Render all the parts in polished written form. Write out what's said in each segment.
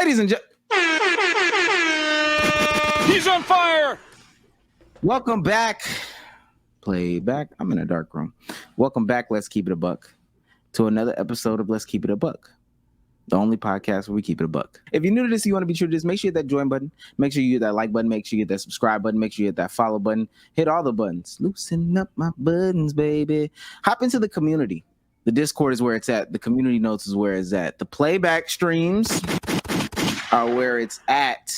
Ladies and gentlemen, he's on fire. Welcome back. Playback. I'm in a dark room. Welcome back. Let's keep it a buck to another episode of Let's Keep It a Buck, the only podcast where we keep it a buck. If you're new to this, you want to be true to this, make sure you hit that join button. Make sure you hit that like button. Make sure you hit that subscribe button. Make sure you hit that follow button. Hit all the buttons. Loosen up my buttons, baby. Hop into the community. The Discord is where it's at. The community notes is where it's at. The playback streams are where it's at.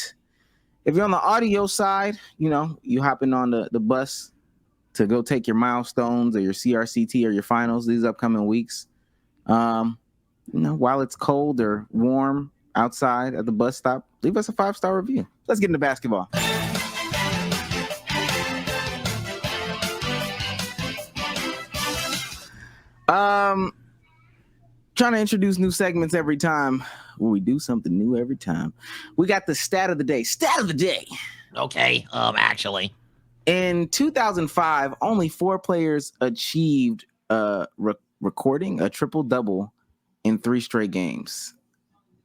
If you're on the audio side, you know, you hopping on the bus to go take your milestones or your CRCT or your finals these upcoming weeks. You know, while it's cold or warm outside at the bus stop, leave us a 5-star review. Let's get into basketball. Trying to introduce new segments every time. We do something new every time. We got the stat of the day. Stat of the day. Okay. Actually, in 2005, only 4 players achieved recording a triple-double in 3 straight games.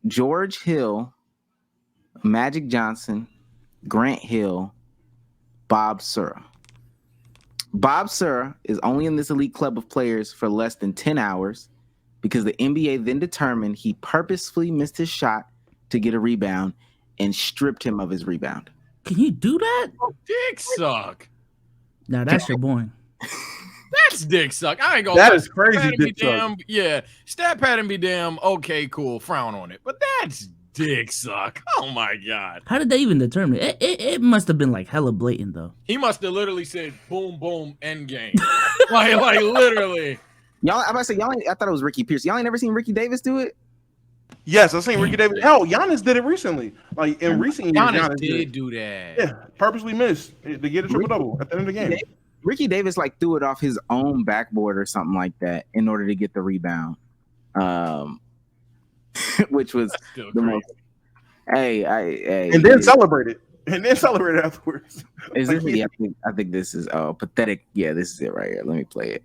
George Hill, Magic Johnson, Grant Hill, Bob Sura. Bob Sura is only in this elite club of players for less than 10 hours because the NBA then determined he purposefully missed his shot to get a rebound and stripped him of his rebound. Can you do that? Dick suck. Now that's your boy. That's dick suck. I ain't gonna That lie. is crazy Stat dick damn, yeah, stat pattern be damn. Okay, cool. Frown on it, but that's dick suck. Oh my god. How did they even determine it? It must have been like hella blatant though. He must have literally said boom, boom, end game. like literally. Y'all, I'm about to say, y'all ain't, I thought it was Ricky Pierce. Y'all ain't never seen Ricky Davis do it? Yes, I seen Ricky Davis. Hell, Giannis did it recently. Like in recent years, Giannis did do that. Yeah, purposely missed to get a triple double at the end of the game. Ricky Davis like threw it off his own backboard or something like that in order to get the rebound, which was the most. Hey, and then celebrated. And then celebrated afterwards. Is this? Yeah, I think this is pathetic. Yeah, this is it right here. Let me play it.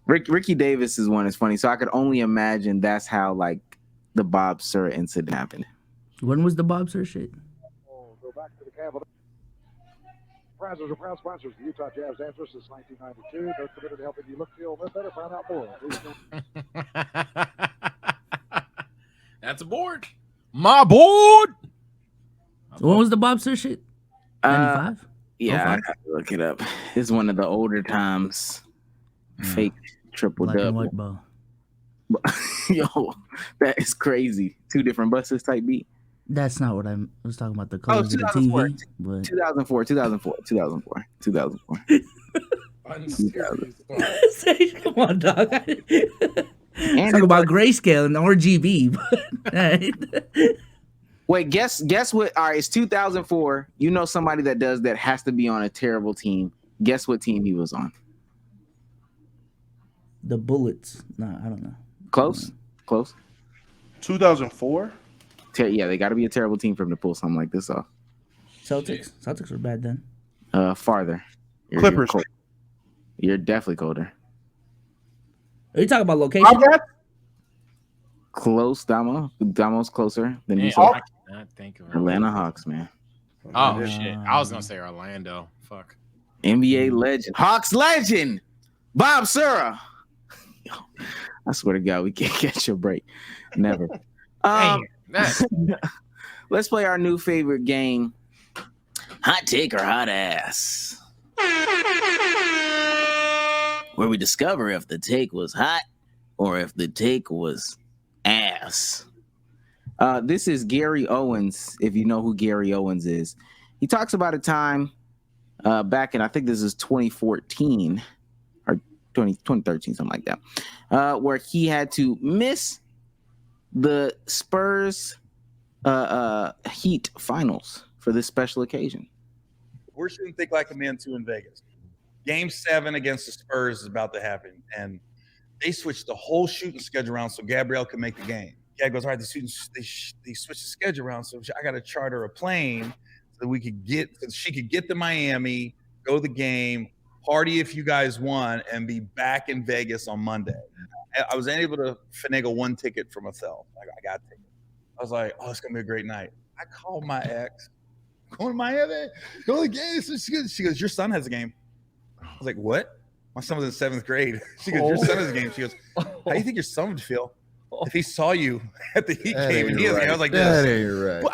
Ricky Davis's one is funny, so I could only imagine that's how like the Bob Sura incident happened. When was the Bob Sura shit? Go back to the Capital. Prizes are proud sponsors of the Utah Jazz Dancers since 1992. They're committed to helping you look, feel, and live better. Find out more. That's a board. My board. When was the Bob Sura shit? 95? Yeah, I have to look it up. It's one of the older times. Fake triple Black and double. white ball. Yo, that is crazy. 2 different buses type beat. That's not what I was talking about. The colors of the 2004. TV. But 2004. Come on, dog. Talk about grayscale and RGB. Wait, guess what? All right, it's 2004. You know somebody that does that has to be on a terrible team. Guess what team he was on? The Bullets. No, I don't know. Close. 2004. Yeah, they got to be a terrible team for him to pull something like this off. Celtics. Celtics were bad then. Farther. Clippers. You're definitely colder. Are you talking about location? Close, Damo. Damo's closer than you. I cannot think of it. Atlanta Hawks, man. Oh shit! I was gonna say Orlando. Fuck. NBA legend, Hawks legend, Bob Sura. I swear to God, we can't catch a break. Never. Let's play our new favorite game. Hot take or hot ass. Where we discover if the take was hot or if the take was ass. This is Gary Owens, if you know who Gary Owens is. He talks about a time back in, I think this is 2014 or 2013, something like that, where he had to miss the Spurs Heat finals for this special occasion. We're shooting Think Like a Man 2 in Vegas. Game 7 against the Spurs is about to happen, and they switched the whole shooting schedule around so Gabrielle could make the game. Gab goes, all right, they switched the schedule around, so I got to charter a plane so that we could so she could get to Miami, go to the game, party if you guys won, and be back in Vegas on Monday. I was able to finagle one ticket for myself. I got a ticket. I was like, oh, it's gonna be a great night. I called my ex, going to Miami, go to the game. So she goes, your son has a game. I was like, what? My son was in 7th grade. She goes, your son has a game. She goes, how do you think your son would feel if he saw you at the Heat game and he has a game? I was like, that this. ain't right. Well,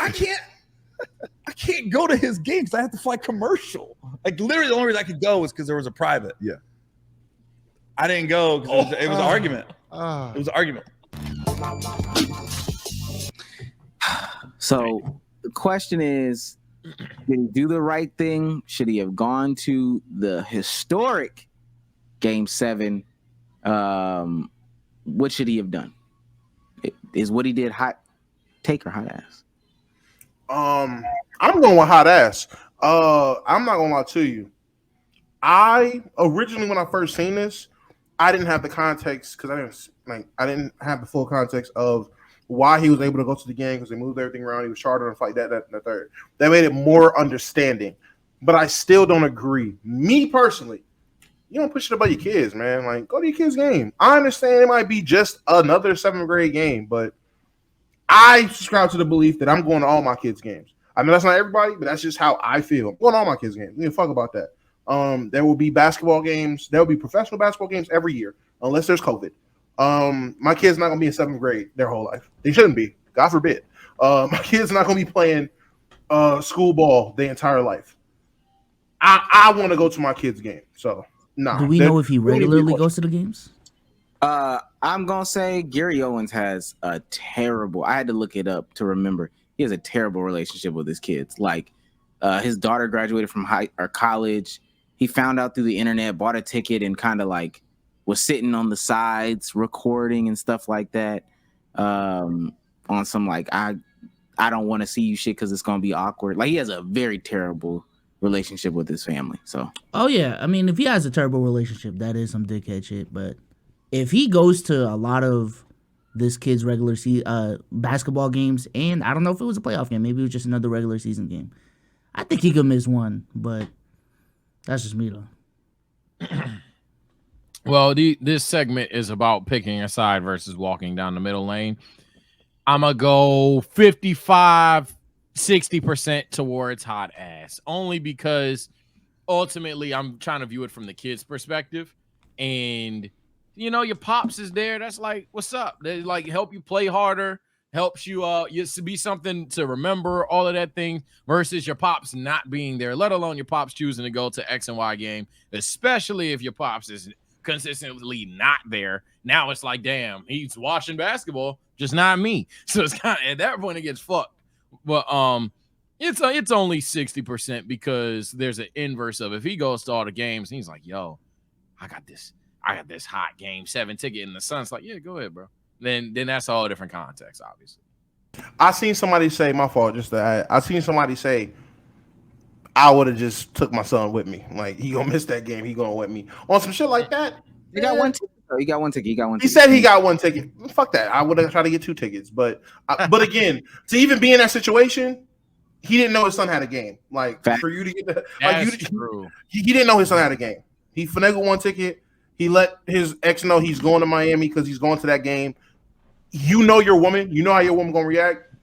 I can't go to his game because I have to fly commercial. Like literally, the only reason I could go was because there was a private. Yeah. I didn't go because it was an argument. It was an argument. So the question is, did he do the right thing? Should he have gone to the historic Game 7? What should he have done? Is what he did hot take or hot ass? I'm going with hot ass. I'm not gonna lie to you. I originally, when I first seen this, I didn't have the context because I didn't have the full context of why he was able to go to the game because they moved everything around. He was chartered and fight that and the third. That made it more understanding. But I still don't agree. Me personally, you don't push it about your kids, man. Like, go to your kids' game. I understand it might be just another 7th grade game, but I subscribe to the belief that I'm going to all my kids' games. I mean, that's not everybody, but that's just how I feel. I'm going to all my kids' games. You fuck about that. There will be basketball games. There will be professional basketball games every year, unless there's COVID. My kid's not going to be in 7th grade their whole life. They shouldn't be. God forbid. My kid's not going to be playing school ball their entire life. I want to go to my kid's game. So, nah. Do we know if he regularly goes to the games? I'm going to say Gary Owens has a terrible, I had to look it up to remember. He has a terrible relationship with his kids. Like, his daughter graduated from college. He found out through the internet, bought a ticket, and kind of like was sitting on the sides recording and stuff like that. On some like, I don't want to see you shit because it's going to be awkward. Like, he has a very terrible relationship with his family. So, oh yeah, I mean, if he has a terrible relationship, that is some dickhead shit. But if he goes to a lot of this kid's regular basketball games, and I don't know if it was a playoff game, maybe it was just another regular season game, I think he could miss one. But that's just me though. Well, this segment is about picking a side versus walking down the middle lane. I'm going to go 55-60% towards hot ass, only because ultimately I'm trying to view it from the kid's perspective. And, you know, your pops is there. That's like, what's up? They like help you play harder, helps you be something to remember, all of that thing, versus your pops not being there, let alone your pops choosing to go to X and Y game, especially if your pops is consistently not there. Now it's like, damn, he's watching basketball, just not me. So it's kind of at that point it gets fucked. But it's only 60% because there's an inverse of if he goes to all the games and he's like, yo, I got this hot Game 7 ticket, and the son's like, yeah, go ahead, bro. Then that's all different context, obviously. I seen somebody say, my fault, just that I seen somebody say, I would have just took my son with me. Like, he gonna miss that game. He going with me on some shit like that. He got one ticket. He got one ticket. He said he got one ticket. Fuck that. I would have tried to get 2 tickets. But again, to even be in that situation, he didn't know his son had a game. Like, fact. For you to get that, like, true. He didn't know his son had a game. He finagled 1 ticket. He let his ex know he's going to Miami because he's going to that game. You know your woman. You know how your woman gonna react.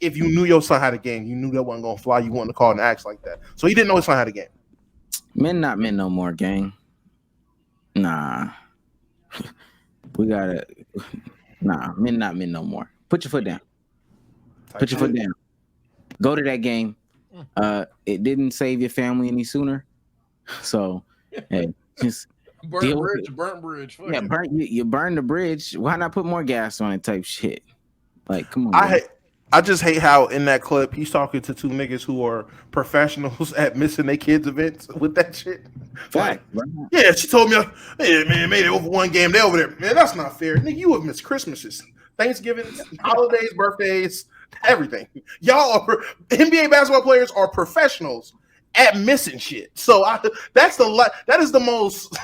If you knew your son had a game, you knew that wasn't gonna fly. You wouldn't call and act like that. So he didn't know his son had a game. Men not men no more, gang. Nah. We gotta. Nah, men not men no more. Put your foot down. Put your foot down. Go to that game. It didn't save your family any sooner. So, hey, just burnt bridge. Fuck yeah, you burn the bridge. Why not put more gas on it? Type shit. Like, come on. I just hate how in that clip he's talking to 2 niggas who are professionals at missing their kids' events with that shit. Fact. Like, yeah, she told me, hey, man, made it over 1 game. They over there. Man, that's not fair. Nigga, you have missed Christmases, Thanksgiving, holidays, birthdays, everything. Y'all are NBA basketball players are professionals at missing shit. So that is the most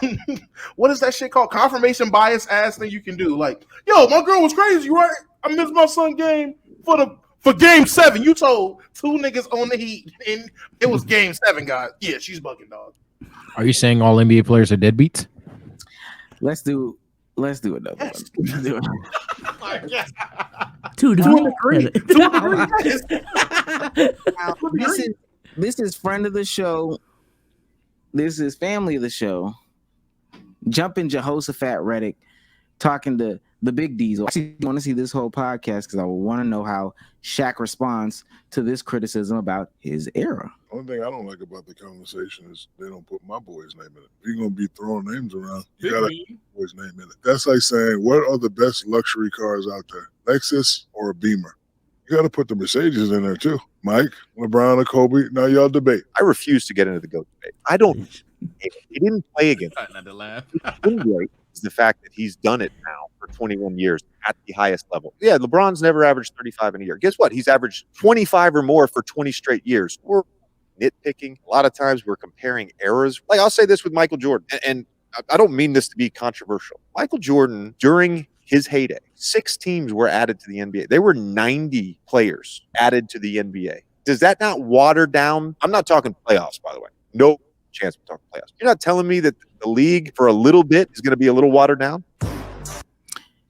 what is that shit called? Confirmation bias ass thing you can do. Like, yo, my girl was crazy, right? I missed my son game for Game 7. You told 2 niggas on the Heat, and it was Game 7, guys. Yeah, she's bugging, dog. Are you saying all NBA players are deadbeats? Let's do Let's do another one. Let's do it. Two to three. This is friend of the show. This is family of the show. Jumping Jehoshaphat Reddick, talking to the big D's. I want to see this whole podcast because I want to know how Shaq responds to this criticism about his era. One thing I don't like about the conversation is they don't put my boy's name in it. If you're gonna be throwing names around, you gotta put my boy's name in it. That's like saying, what are the best luxury cars out there? Lexus or a Beamer? You gotta put the Mercedes in there too. Mike, LeBron, or Kobe. Now y'all debate. I refuse to get into the GOAT debate. I don't. He didn't play against. Not to laugh. Great is the fact that he's done it now for 21 years at the highest level. Yeah, LeBron's never averaged 35 in a year. Guess what? He's averaged 25 or more for 20 straight years. We're nitpicking. A lot of times we're comparing eras. Like I'll say this with Michael Jordan, and I don't mean this to be controversial. Michael Jordan, during his heyday, 6 teams were added to the NBA. There were 90 players added to the NBA. Does that not water down? I'm not talking playoffs, by the way. No chance we're talking playoffs. You're not telling me that the league for a little bit is going to be a little watered down?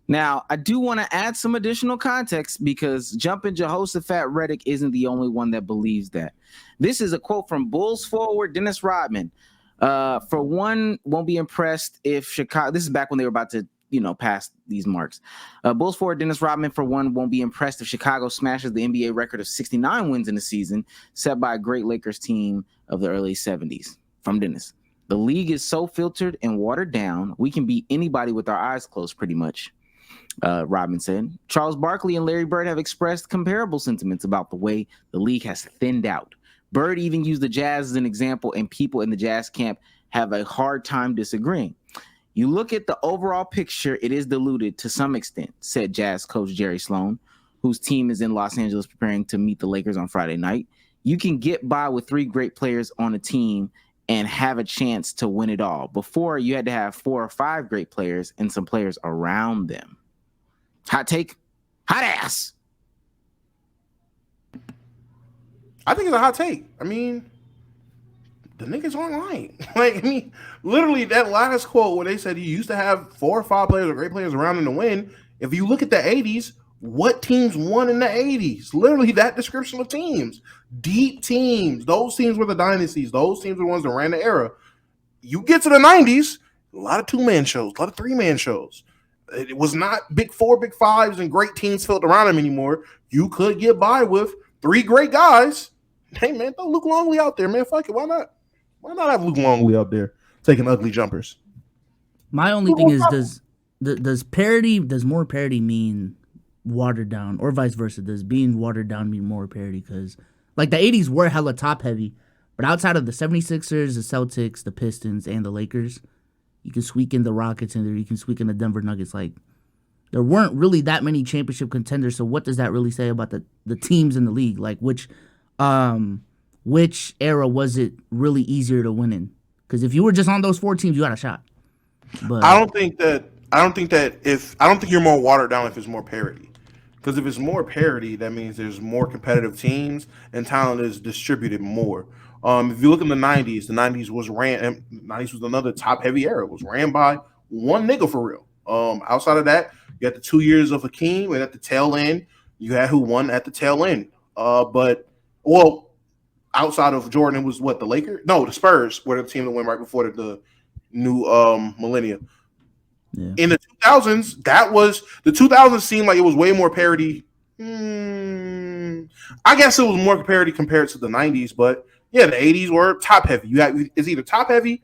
Now, I do want to add some additional context because Jumping Jehoshaphat Reddick isn't the only one that believes that. This is a quote from Bulls forward Dennis Rodman. For one, won't be impressed if Chicago. This is back when they were about to, pass these marks. Bulls forward Dennis Rodman, for one, won't be impressed if Chicago smashes the NBA record of 69 wins in the season set by a great Lakers team of the early 70s. From Dennis. The league is so filtered and watered down, we can beat anybody with our eyes closed, pretty much. Rodman said. Charles Barkley and Larry Bird have expressed comparable sentiments about the way the league has thinned out. Bird even used the Jazz as an example, and people in the Jazz camp have a hard time disagreeing. You look at the overall picture, it is diluted to some extent, said Jazz coach Jerry Sloan, whose team is in Los Angeles preparing to meet the Lakers on Friday night. You can get by with 3 great players on a team and have a chance to win it all. Before, you had to have 4 or 5 great players and some players around them. Hot take? Hot ass. I think it's a hot take. I mean, the nigga's online. Literally that last quote where they said he used to have 4 or 5 players or great players around him to win. If you look at the 80s, what teams won in the 80s? Literally that description of teams. Deep teams. Those teams were the dynasties. Those teams were the ones that ran the era. You get to the 90s, a lot of 2-man shows, a lot of 3-man shows. It was not big 4, big 5s, and great teams filled around him anymore. You could get by with 3 great guys. Hey, man, throw Luke Longley out there, man. Fuck it. Why not? Why not have Luke Longley out there taking ugly jumpers? My only thing is, does more parity mean watered down, or vice versa? Does being watered down mean more parity? Because like the 80s were hella top heavy, but outside of the 76ers, the Celtics, the Pistons, and the Lakers, you can squeak in the Rockets in there, you can squeak in the Denver Nuggets. Like, there weren't really that many championship contenders, so what does that really say about the teams in the league? Like, which era was it really easier to win in? Because if you were just on those 4 teams, you got a shot. But I don't think you're more watered down if it's more parity. Because if it's more parity, that means there's more competitive teams and talent is distributed more. If you look in the 90s, the 90s was another top heavy era. It was ran by one nigga for real. Outside of that, you had the 2 years of Hakeem, and at the tail end, you had who won at the tail end. Outside of Jordan, it was what, the Lakers? No, the Spurs were the team that went right before the new millennium. Yeah. In the 2000s, the 2000s seemed like it was way more parity. I guess it was more parity compared to the 90s, but yeah, the 80s were top heavy. It's either top heavy,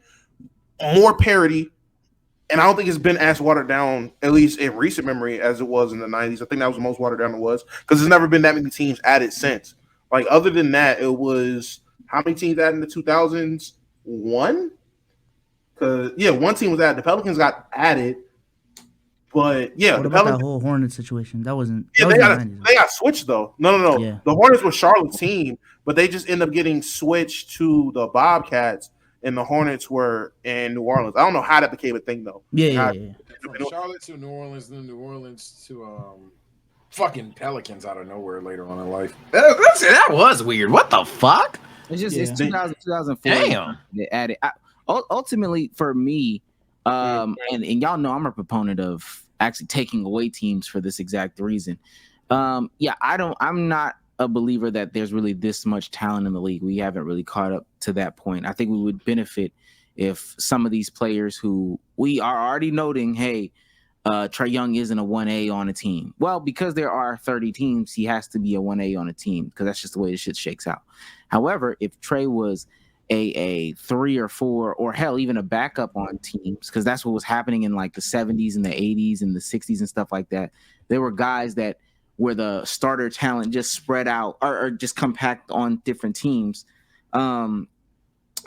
more parity, and I don't think it's been as watered down, at least in recent memory, as it was in the 90s. I think that was the most watered down it was, because there's never been that many teams added since. Like, other than that, it was how many teams added in the 2000s? 1? Because, yeah, 1 team was added. The Pelicans got added. But, yeah. What about that whole Hornets situation? That wasn't. Yeah, that they got switched, though. No. Yeah. The Hornets were Charlotte's team, but they just ended up getting switched to the Bobcats, and the Hornets were in New Orleans. I don't know how that became a thing, though. Yeah. From Charlotte to New Orleans, then New Orleans to fucking Pelicans out of nowhere later on in life. That was weird. What the fuck? It's just it's 2004. Damn. They added. Ultimately, for me, And y'all know I'm a proponent of actually taking away teams for this exact reason. I'm not a believer that there's really this much talent in the league. We haven't really caught up to that point. I think we would benefit if some of these players who we are already noting, hey, Trae Young isn't a 1A on a team. Well, because there are 30 teams, he has to be a 1A on a team because that's just the way the shit shakes out. However, if Trae was a 3 or 4 or hell, even a backup on teams, because that's what was happening in like the 70s and the 80s and the 60s and stuff like that. There were guys that where the starter talent just spread out or just compact on different teams.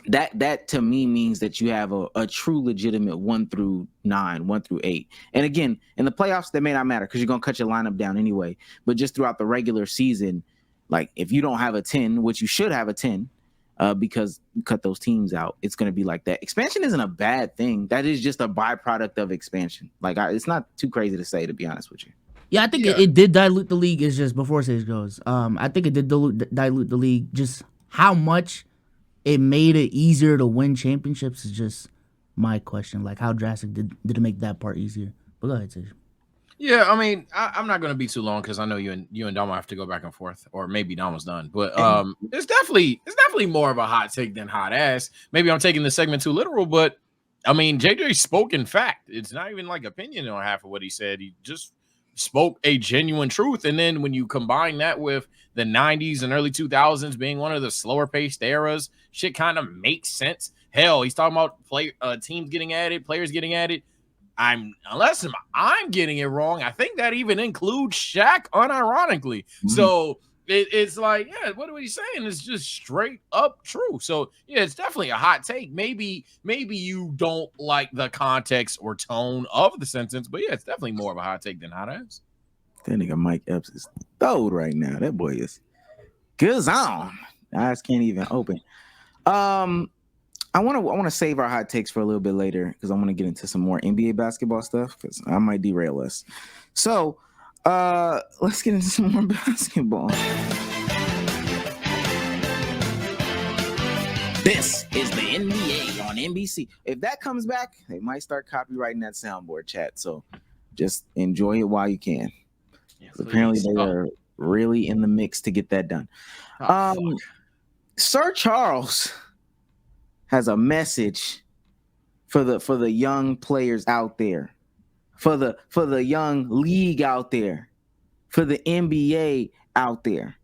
That to me means that you have a true legitimate 1 through 9, 1 through 8. And again, in the playoffs, that may not matter because you're going to cut your lineup down anyway. But just throughout the regular season, like if you don't have a 10, which you should have a 10, because you cut those teams out, it's going to be like that. Expansion isn't a bad thing. That is just a byproduct of expansion. Like it's not too crazy to say, to be honest with you. Yeah, I think it did dilute the league. It's just before Sage goes. I think it did dilute the league. Just how much it made it easier to win championships is just my question. Like, how drastic did it make that part easier? But go ahead, Sage. Yeah, I mean, I'm not going to be too long because I know you and Dom have to go back and forth, or maybe Dom was done. But it's definitely more of a hot take than hot ass. Maybe I'm taking the segment too literal, but I mean, JJ spoke in fact. It's not even like opinion on half of what he said. He just spoke a genuine truth. And then when you combine that with the 90s and early 2000s being one of the slower paced eras, shit kind of makes sense. Hell, he's talking about teams getting added, players getting added. Unless I'm getting it wrong, I think that even includes Shaq unironically. Mm-hmm. So it's like, yeah, what are you saying? It's just straight up true. So yeah, it's definitely a hot take. Maybe you don't like the context or tone of the sentence, but yeah, it's definitely more of a hot take than hot ass. That nigga Mike Epps is throwed right now. That boy is good on. Eyes can't even open. I want to save our hot takes for a little bit later because I want to get into some more NBA basketball stuff because I might derail us. So let's get into some more basketball. This is the NBA on NBC. If that comes back, they might start copywriting that soundboard, chat. So just enjoy it while you can. Yeah, apparently they are really in the mix to get that done. Sir Charles has a message for the young players out there, for the young league out there, for the NBA out there.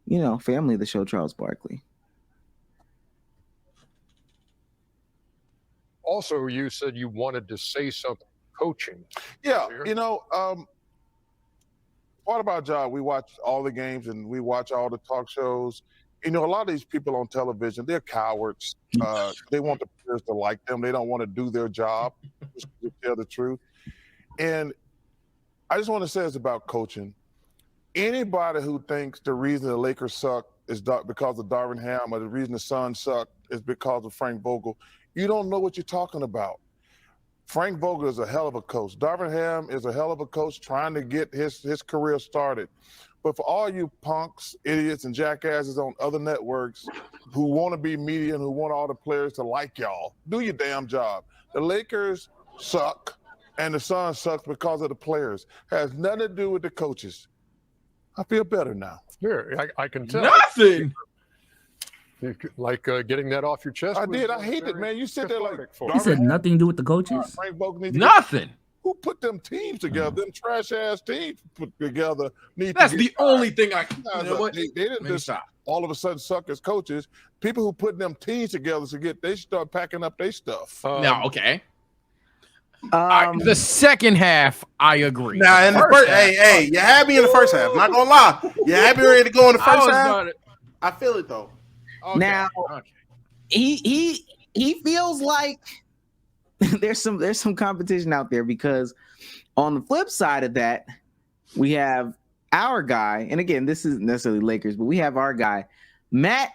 You know, family of the show, Charles Barkley. Also, you said you wanted to say something coaching. Yeah, you know, part of our job, we watch all the games and we watch all the talk shows. You know, a lot of these people on television, they're cowards. They want the players to like them. They don't want to do their job, just to tell the truth. And I just want to say this about coaching. Anybody who thinks the reason the Lakers suck is because of Darvin Ham or the reason the Suns suck is because of Frank Vogel, you don't know what you're talking about. Frank Vogel is a hell of a coach. Darvin Ham is a hell of a coach trying to get his career started. But for all you punks, idiots, and jackasses on other networks who want to be media and who want all the players to like y'all, do your damn job. The Lakers suck, and the Suns suck because of the players. Has nothing to do with the coaches. I feel better now. Yeah, I can tell. Nothing. Like getting that off your chest. I did. I hate it, man. You sit there like he said nothing to do with the coaches. Frank Vogel needs to nothing. Who put them teams together? Them trash ass teams put together. That's the only thing I can. You know what? They didn't just all of a sudden suck as coaches. People who put them teams together they start packing up their stuff. No, okay. The second half, I agree. Now, in the first, hey, you had me in the first half. Not gonna lie, you had me ready to go in the first half. I feel it though. Okay. Now, he feels like there's some competition out there because on the flip side of that, we have our guy, and again, this isn't necessarily Lakers, but we have our guy, Matt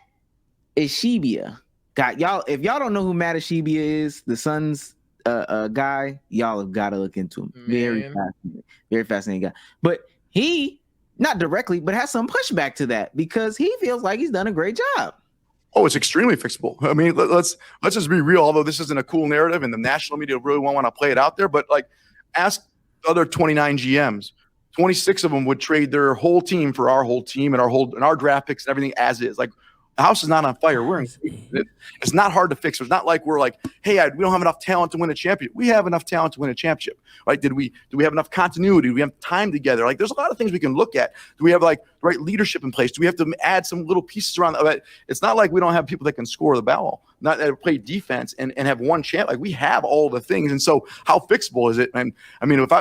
Ishibia. Got y'all. If y'all don't know who Matt Ishibia is, the Suns guy, y'all have got to look into him. Very fascinating guy. But he, not directly, but has some pushback to that because he feels like he's done a great job. Oh, it's extremely fixable. I mean, let's just be real. Although this isn't a cool narrative, and the national media really won't want to play it out there, but like, ask the other 29 GMs. 26 of them would trade their whole team for our whole team and our draft picks and everything as is. Like, the house is not on fire. It's not hard to fix. It's not like we're like, hey, we don't have enough talent to win a championship. We have enough talent to win a championship, right? Do we have enough continuity? Do we have time together? Like, there's a lot of things we can look at. Do we have like the right leadership in place? Do we have to add some little pieces around that? It's not like we don't have people that can score the ball, not that play defense and have one champ. Like, we have all the things. And so how fixable is it? And I mean, if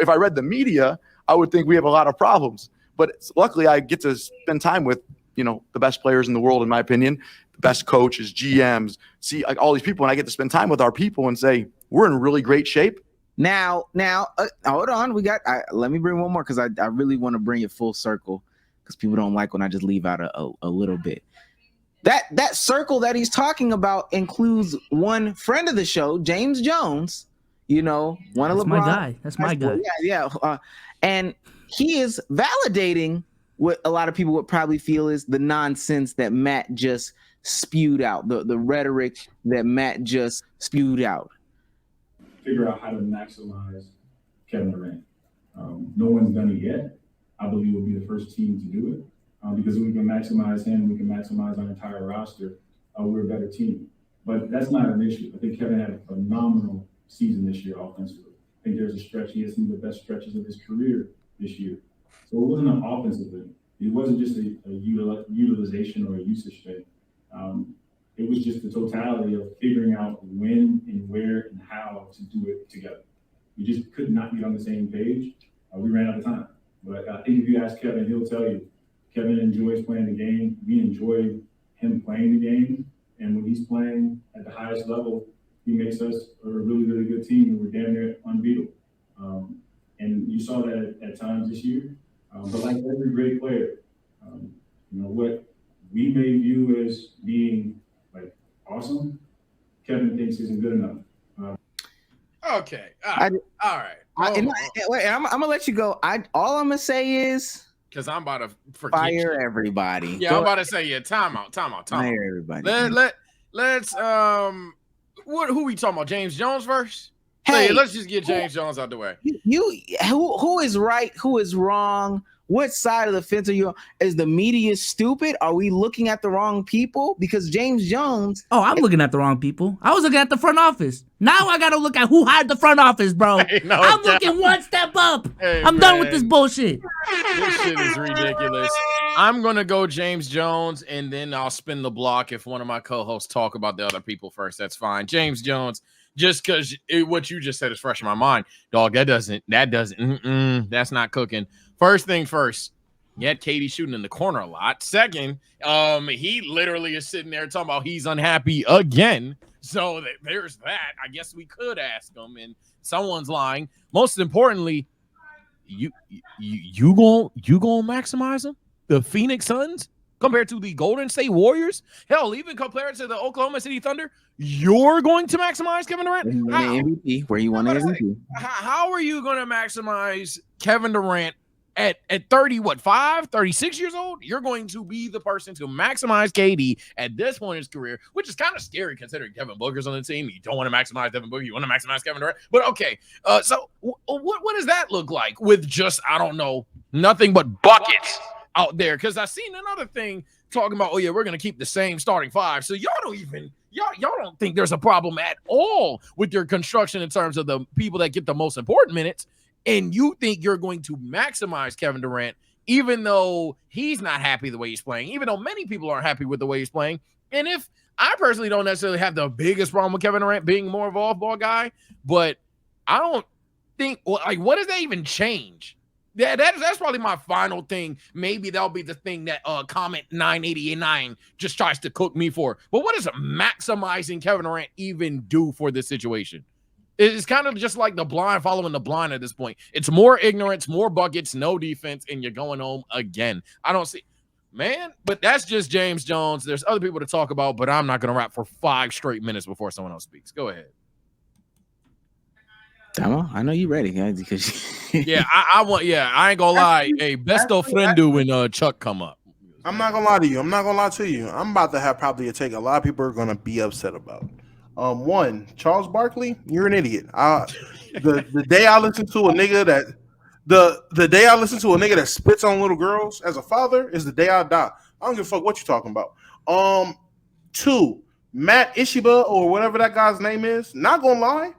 I read the media, I would think we have a lot of problems. But luckily I get to spend time with, the best players in the world, in my opinion, the best coaches, GMs, see like all these people. And I get to spend time with our people and say, we're in really great shape. Now, hold on. Let me bring one more, because I really want to bring it full circle, because people don't like when I just leave out a little bit. That circle that he's talking about includes one friend of the show, James Jones, one of LeBron. My guy. That's my guy. Yeah. And he is validating what a lot of people would probably feel is the nonsense that Matt just spewed out, the rhetoric that Matt just spewed out. Figure out how to maximize Kevin Durant. No one's done it yet. I believe we'll be the first team to do it, because if we can maximize him, we can maximize our entire roster. We're a better team. But that's not an issue. I think Kevin had a phenomenal season this year offensively. I think there's a stretch. He had some of the best stretches of his career this year. So it wasn't an offensive thing. It wasn't just a utilization or a usage thing. It was just the totality of figuring out when and where and how to do it together. We just could not get on the same page. We ran out of time. But I think if you ask Kevin, he'll tell you, Kevin enjoys playing the game. We enjoy him playing the game. And when he's playing at the highest level, he makes us a really, really good team, and we're damn near unbeatable. And you saw that at times this year. But like every great player, what we may view as being like awesome, Kevin thinks isn't good enough. Okay. All right. I'm gonna let you go. All I'm gonna say is, because I'm about to forget fire everybody. Yeah, I'm about to say, time out. Fire everybody. Let's who we talking about? James Jones first? Hey, let's just get James Jones out the way. Who is right? Who is wrong? What side of the fence are you on? Is the media stupid? Are we looking at the wrong people? Because James Jones. Oh, I'm looking at the wrong people. I was looking at the front office. Now I got to look at who hired the front office, bro. I'm looking one step up. I'm done with this bullshit. This shit is ridiculous. I'm going to go James Jones, and then I'll spin the block if one of my co-hosts talk about the other people first. That's fine. James Jones, just because what you just said is fresh in my mind. Dog, that's not cooking. First thing first, you had Katie shooting in the corner a lot. Second, he literally is sitting there talking about he's unhappy again. So there's that. I guess we could ask him, and someone's lying. Most importantly, you gonna maximize him? The Phoenix Suns compared to the Golden State Warriors? Hell, even compared to the Oklahoma City Thunder, you're going to maximize Kevin Durant? MVP, where you want an MVP. How are you going to maximize Kevin Durant at 36 years old? You're going to be the person to maximize KD at this point in his career, which is kind of scary considering Kevin Booker's on the team. You don't want to maximize Devin Booker. You want to maximize Kevin Durant. But okay, so what does that look like with just, I don't know, nothing but buckets out there? Because I seen another thing talking about, oh yeah, we're going to keep the same starting five. So y'all don't think there's a problem at all with your construction in terms of the people that get the most important minutes. And you think you're going to maximize Kevin Durant, even though he's not happy the way he's playing, even though many people aren't happy with the way he's playing. And if I personally don't necessarily have the biggest problem with Kevin Durant being more of an off-ball guy, but I don't think, like, what does that even change? That's probably my final thing. Maybe that'll be the thing that comment 989 just tries to cook me for. But what does maximizing Kevin Durant even do for this situation? It's kind of just like the blind following the blind at this point. It's more ignorance, more buckets, no defense, and you're going home again. I don't see, man, but that's just James Jones. There's other people to talk about, but I'm not going to rap for 5 straight minutes before someone else speaks. Go ahead. I know you're ready, guys. Because I ain't gonna lie. Hey, best of friend do when Chuck come up. I'm not gonna lie to you. I'm about to have probably a take a lot of people are gonna be upset about. One, Charles Barkley, you're an idiot. The day I listen to a nigga that spits on little girls as a father is the day I die. I don't give a fuck what you're talking about. Two, Matt Ishiba or whatever that guy's name is. Not gonna lie,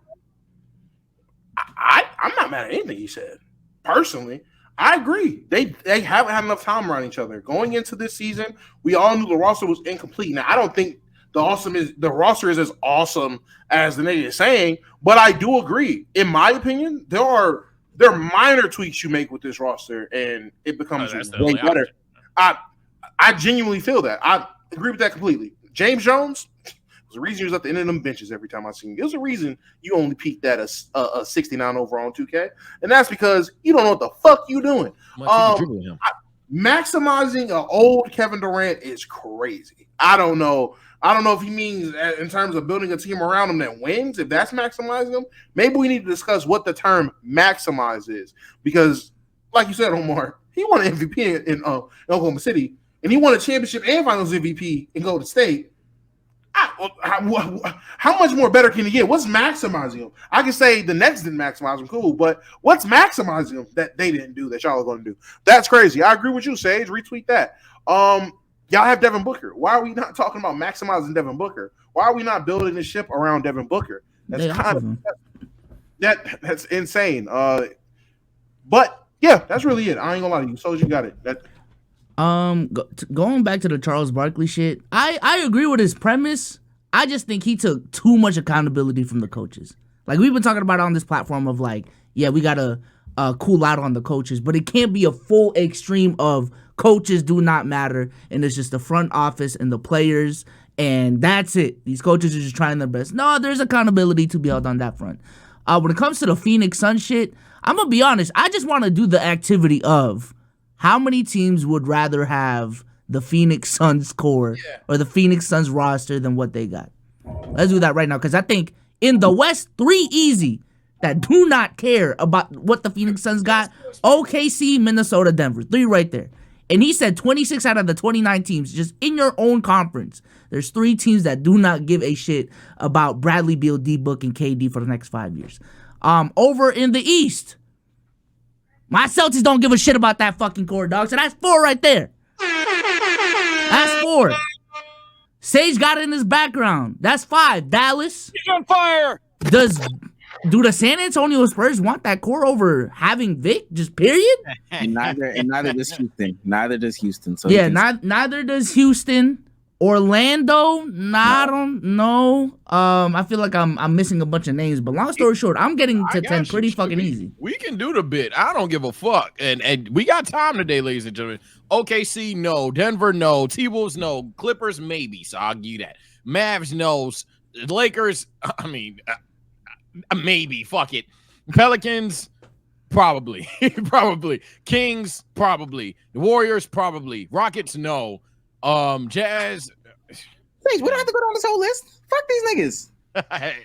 I'm not mad at anything he said. Personally, I agree. They haven't had enough time around each other. Going into this season, we all knew the roster was incomplete. Now, I don't think the roster is as awesome as the nigga is saying, but I do agree. In my opinion, there are minor tweaks you make with this roster, and it becomes way better. I genuinely feel that. I agree with that completely. James Jones, there's a reason he was at the end of them benches every time I see him. There's a reason you only peaked at a 69 overall on 2K, and that's because you don't know what the fuck you doing. Maximizing an old Kevin Durant is crazy. I don't know if he means in terms of building a team around him that wins. If that's maximizing him, maybe we need to discuss what the term maximize is. Because, like you said, Omar, he won an MVP in Oklahoma City, and he won a championship and Finals MVP in Golden State. How much more better can he get? What's maximizing him? I can say the Nets didn't maximize him, cool, but what's maximizing him that they didn't do that y'all are going to do? That's crazy. I agree with you, Sage. Retweet that. Y'all have Devin Booker. Why are we not talking about maximizing Devin Booker? Why are we not building this ship around Devin Booker? That's insane. But yeah, that's really it. I ain't gonna lie to you. So you got it. Going back to the Charles Barkley shit, I agree with his premise. I just think he took too much accountability from the coaches. Like we've been talking about on this platform of like, yeah, we gotta cool out on the coaches, but it can't be a full extreme of coaches do not matter, and it's just the front office and the players, and that's it. These coaches are just trying their best. No, there's accountability to be held on that front. When it comes to the Phoenix Suns shit, I'm gonna be honest. I just want to do the activity of how many teams would rather have the Phoenix Suns core or the Phoenix Suns roster than what they got. Let's do that right now, because I think in the West, 3 easy that do not care about what the Phoenix Suns got. OKC, Minnesota, Denver. 3 right there. And he said 26 out of the 29 teams, just in your own conference, there's 3 teams that do not give a shit about Bradley Beal, D-Book, and KD for the next 5 years. Over in the East, my Celtics don't give a shit about that fucking core, dog. So that's 4 right there. That's 4. Sage got it in his background. That's 5. Dallas. He's on fire. Do the San Antonio Spurs want that core over having Vic? Just period? Neither does Houston. Neither does Houston. So yeah, neither does Houston. Orlando, I don't know. I feel like I'm missing a bunch of names, but long story short, I'm getting to 10 pretty fucking easy. We can do the bit. I don't give a fuck. And we got time today, ladies and gentlemen. OKC, no. Denver, no. T-Wolves, no. Clippers, maybe. So I'll give you that. Mavs, no. Lakers, I mean, maybe. Fuck it. Pelicans, probably. Probably. Kings, probably. The Warriors, probably. Rockets, no. Jazz. Wait, we don't have to go down this whole list. Fuck these niggas. Hey,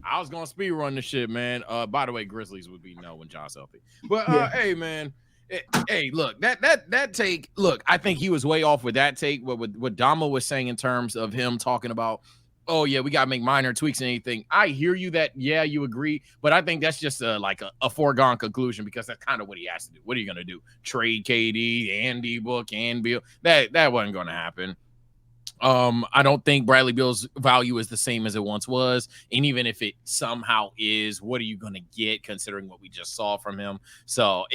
I was gonna speed run this shit, man. By the way, Grizzlies would be no when John's healthy. But hey, man. Hey, look, that take. Look, I think he was way off with that take. What Dama was saying in terms of him talking about, oh yeah, we gotta make minor tweaks and anything. I hear you that you agree, but I think that's just like a foregone conclusion because that's kind of what he has to do. What are you gonna do? Trade KD and D-Book and Beal? That wasn't gonna happen. I don't think Bradley Beal's value is the same as it once was, and even if it somehow is, what are you gonna get considering what we just saw from him? So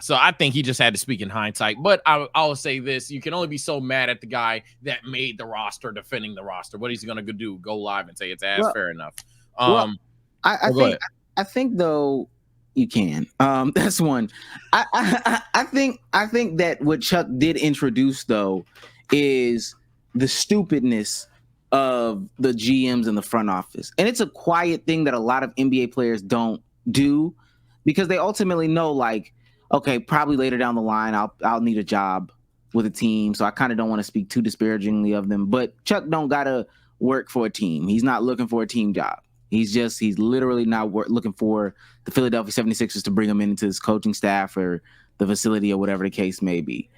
so I think he just had to speak in hindsight. But I'll say this: you can only be so mad at the guy that made the roster, defending the roster. What he's gonna do? Go live and say it's ass? Well, fair enough. I think though you can. That's one. I think that what Chuck did introduce though is the stupidness of the GMs in the front office, and it's a quiet thing that a lot of NBA players don't do. Because they ultimately know, like, okay, probably later down the line, I'll need a job with a team. So I kind of don't want to speak too disparagingly of them. But Chuck don't gotta work for a team. He's not looking for a team job. He's literally not looking for the Philadelphia 76ers to bring him into his coaching staff or the facility or whatever the case may be.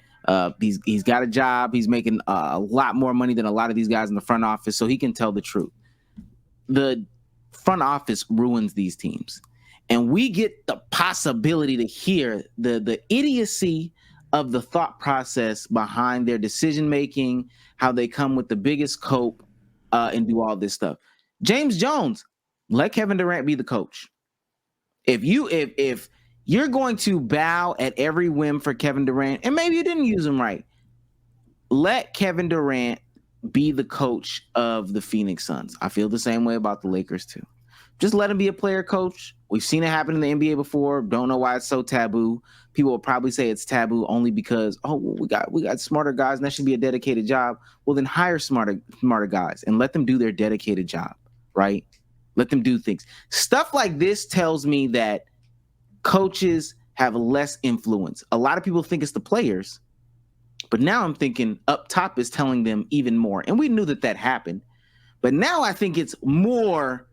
He's got a job. He's making a lot more money than a lot of these guys in the front office, so he can tell the truth. The front office ruins these teams, and we get the possibility to hear the idiocy of the thought process behind their decision making, how they come with the biggest cope and do all this stuff. James Jones, let Kevin Durant be the coach. If you're going to bow at every whim for Kevin Durant, and maybe you didn't use him right, let Kevin Durant be the coach of the Phoenix Suns. I feel the same way about the Lakers too. Just let him be a player coach. We've seen it happen in the NBA before. Don't know why it's so taboo. People will probably say it's taboo only because, well, we got smarter guys and that should be a dedicated job. Well, then hire smarter guys and let them do their dedicated job, right? Let them do things. Stuff like this tells me that coaches have less influence. A lot of people think it's the players, but now I'm thinking up top is telling them even more. And we knew that happened, but now I think it's more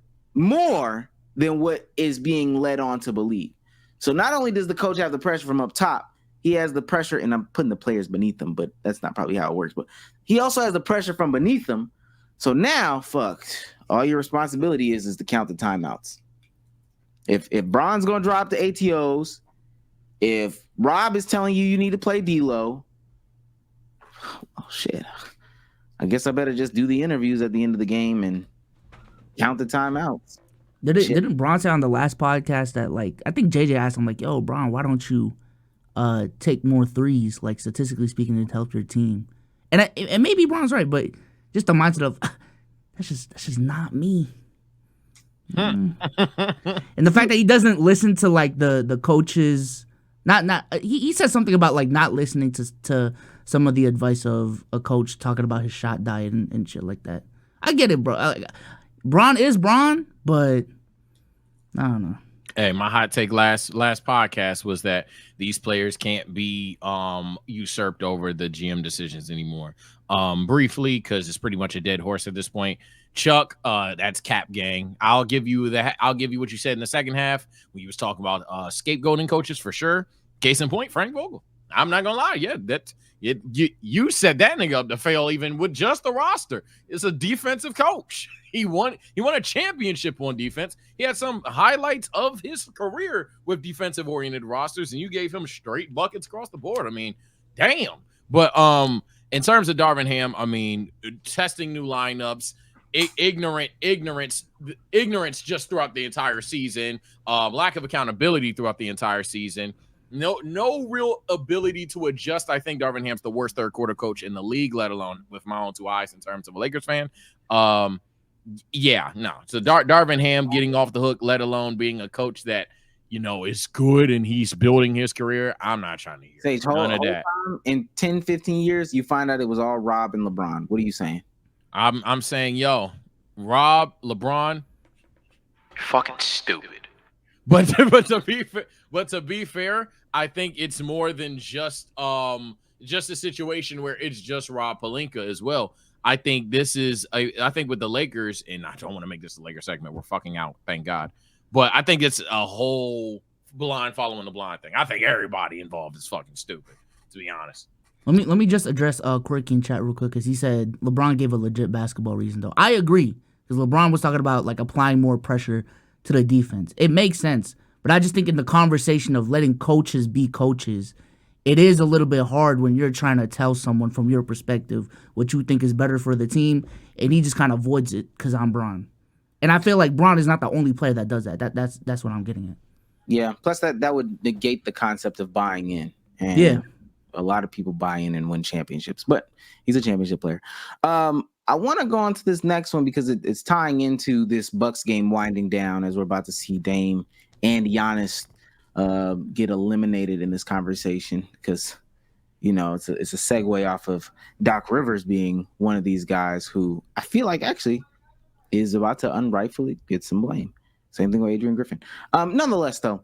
than what is being led on to believe. So not only does the coach have the pressure from up top, he has the pressure, and I'm putting the players beneath him, but that's not probably how it works. But he also has the pressure from beneath him. So now, all your responsibility is to count the timeouts. If Bron's going to drop the ATOs, if Rob is telling you need to play D-Lo, oh shit, I guess I better just do the interviews at the end of the game and count the timeouts. Didn't Bron say on the last podcast that, like, I think JJ asked him, like, yo, Bron, why don't you take more threes, like, statistically speaking, to help your team? And maybe Bron's right, but just the mindset of that's just not me. And the fact that he doesn't listen to, like, the coaches, he said something about, like, not listening to some of the advice of a coach talking about his shot diet and shit like that. I get it, bro. Bron is Bron, but I don't know. Hey, my hot take last podcast was that these players can't be usurped over the GM decisions anymore. Briefly, because it's pretty much a dead horse at this point. Chuck, that's cap gang. I'll give you what you said in the second half when you was talking about scapegoating coaches for sure. Case in point, Frank Vogel. I'm not gonna lie, you set that nigga up to fail even with just the roster. It's a defensive coach. He won a championship on defense. He had some highlights of his career with defensive oriented rosters, and you gave him straight buckets across the board. I mean, damn. But in terms of Darvin Ham, I mean, testing new lineups, ignorance just throughout the entire season, lack of accountability throughout the entire season. No real ability to adjust. I think Darvin Ham's the worst third quarter coach in the league, let alone with my own two eyes in terms of a Lakers fan. So Darvin Ham getting off the hook, let alone being a coach that, is good and he's building his career. I'm not trying to hear none of that. In 10, 15 years, you find out it was all Rob and LeBron. What are you saying? I'm saying, Rob, LeBron, Fucking stupid. But to be fair, I think it's more than just a situation where it's just Rob Pelinka as well. I think I think with the Lakers, and I don't want to make this a Lakers segment. We're fucking out, thank God. But I think it's a whole blind following the blind thing. I think everybody involved is fucking stupid, to be honest. Let me just address Quirky in chat real quick, because he said LeBron gave a legit basketball reason, though. I agree, because LeBron was talking about, like, applying more pressure to the defense. It makes sense. But I just think in the conversation of letting coaches be coaches, it is a little bit hard when you're trying to tell someone from your perspective what you think is better for the team, and he just kind of avoids it because I'm Bron. And I feel like Bron is not the only player that does that. That's what I'm getting at. Yeah. Plus that would negate the concept of buying in. And yeah. A lot of people buy in and win championships, but he's a championship player. I want to go on to this next one because it's tying into this Bucks game winding down as we're about to see Dame and Giannis get eliminated in this conversation because, it's a segue off of Doc Rivers being one of these guys who I feel like actually is about to unrightfully get some blame. Same thing with Adrian Griffin. Nonetheless, though,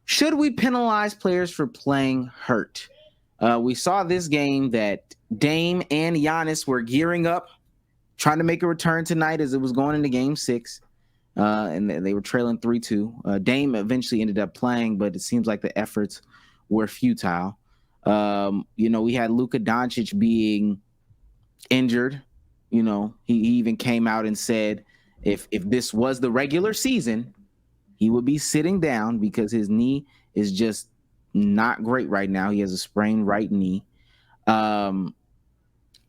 should we penalize players for playing hurt? We saw this game that Dame and Giannis were gearing up, trying to make a return tonight as it was going into Game 6. And they were trailing 3-2. Dame eventually ended up playing, but it seems like the efforts were futile. We had Luka Doncic being injured. He even came out and said if this was the regular season, he would be sitting down because his knee is just not great right now. He has a sprained right knee.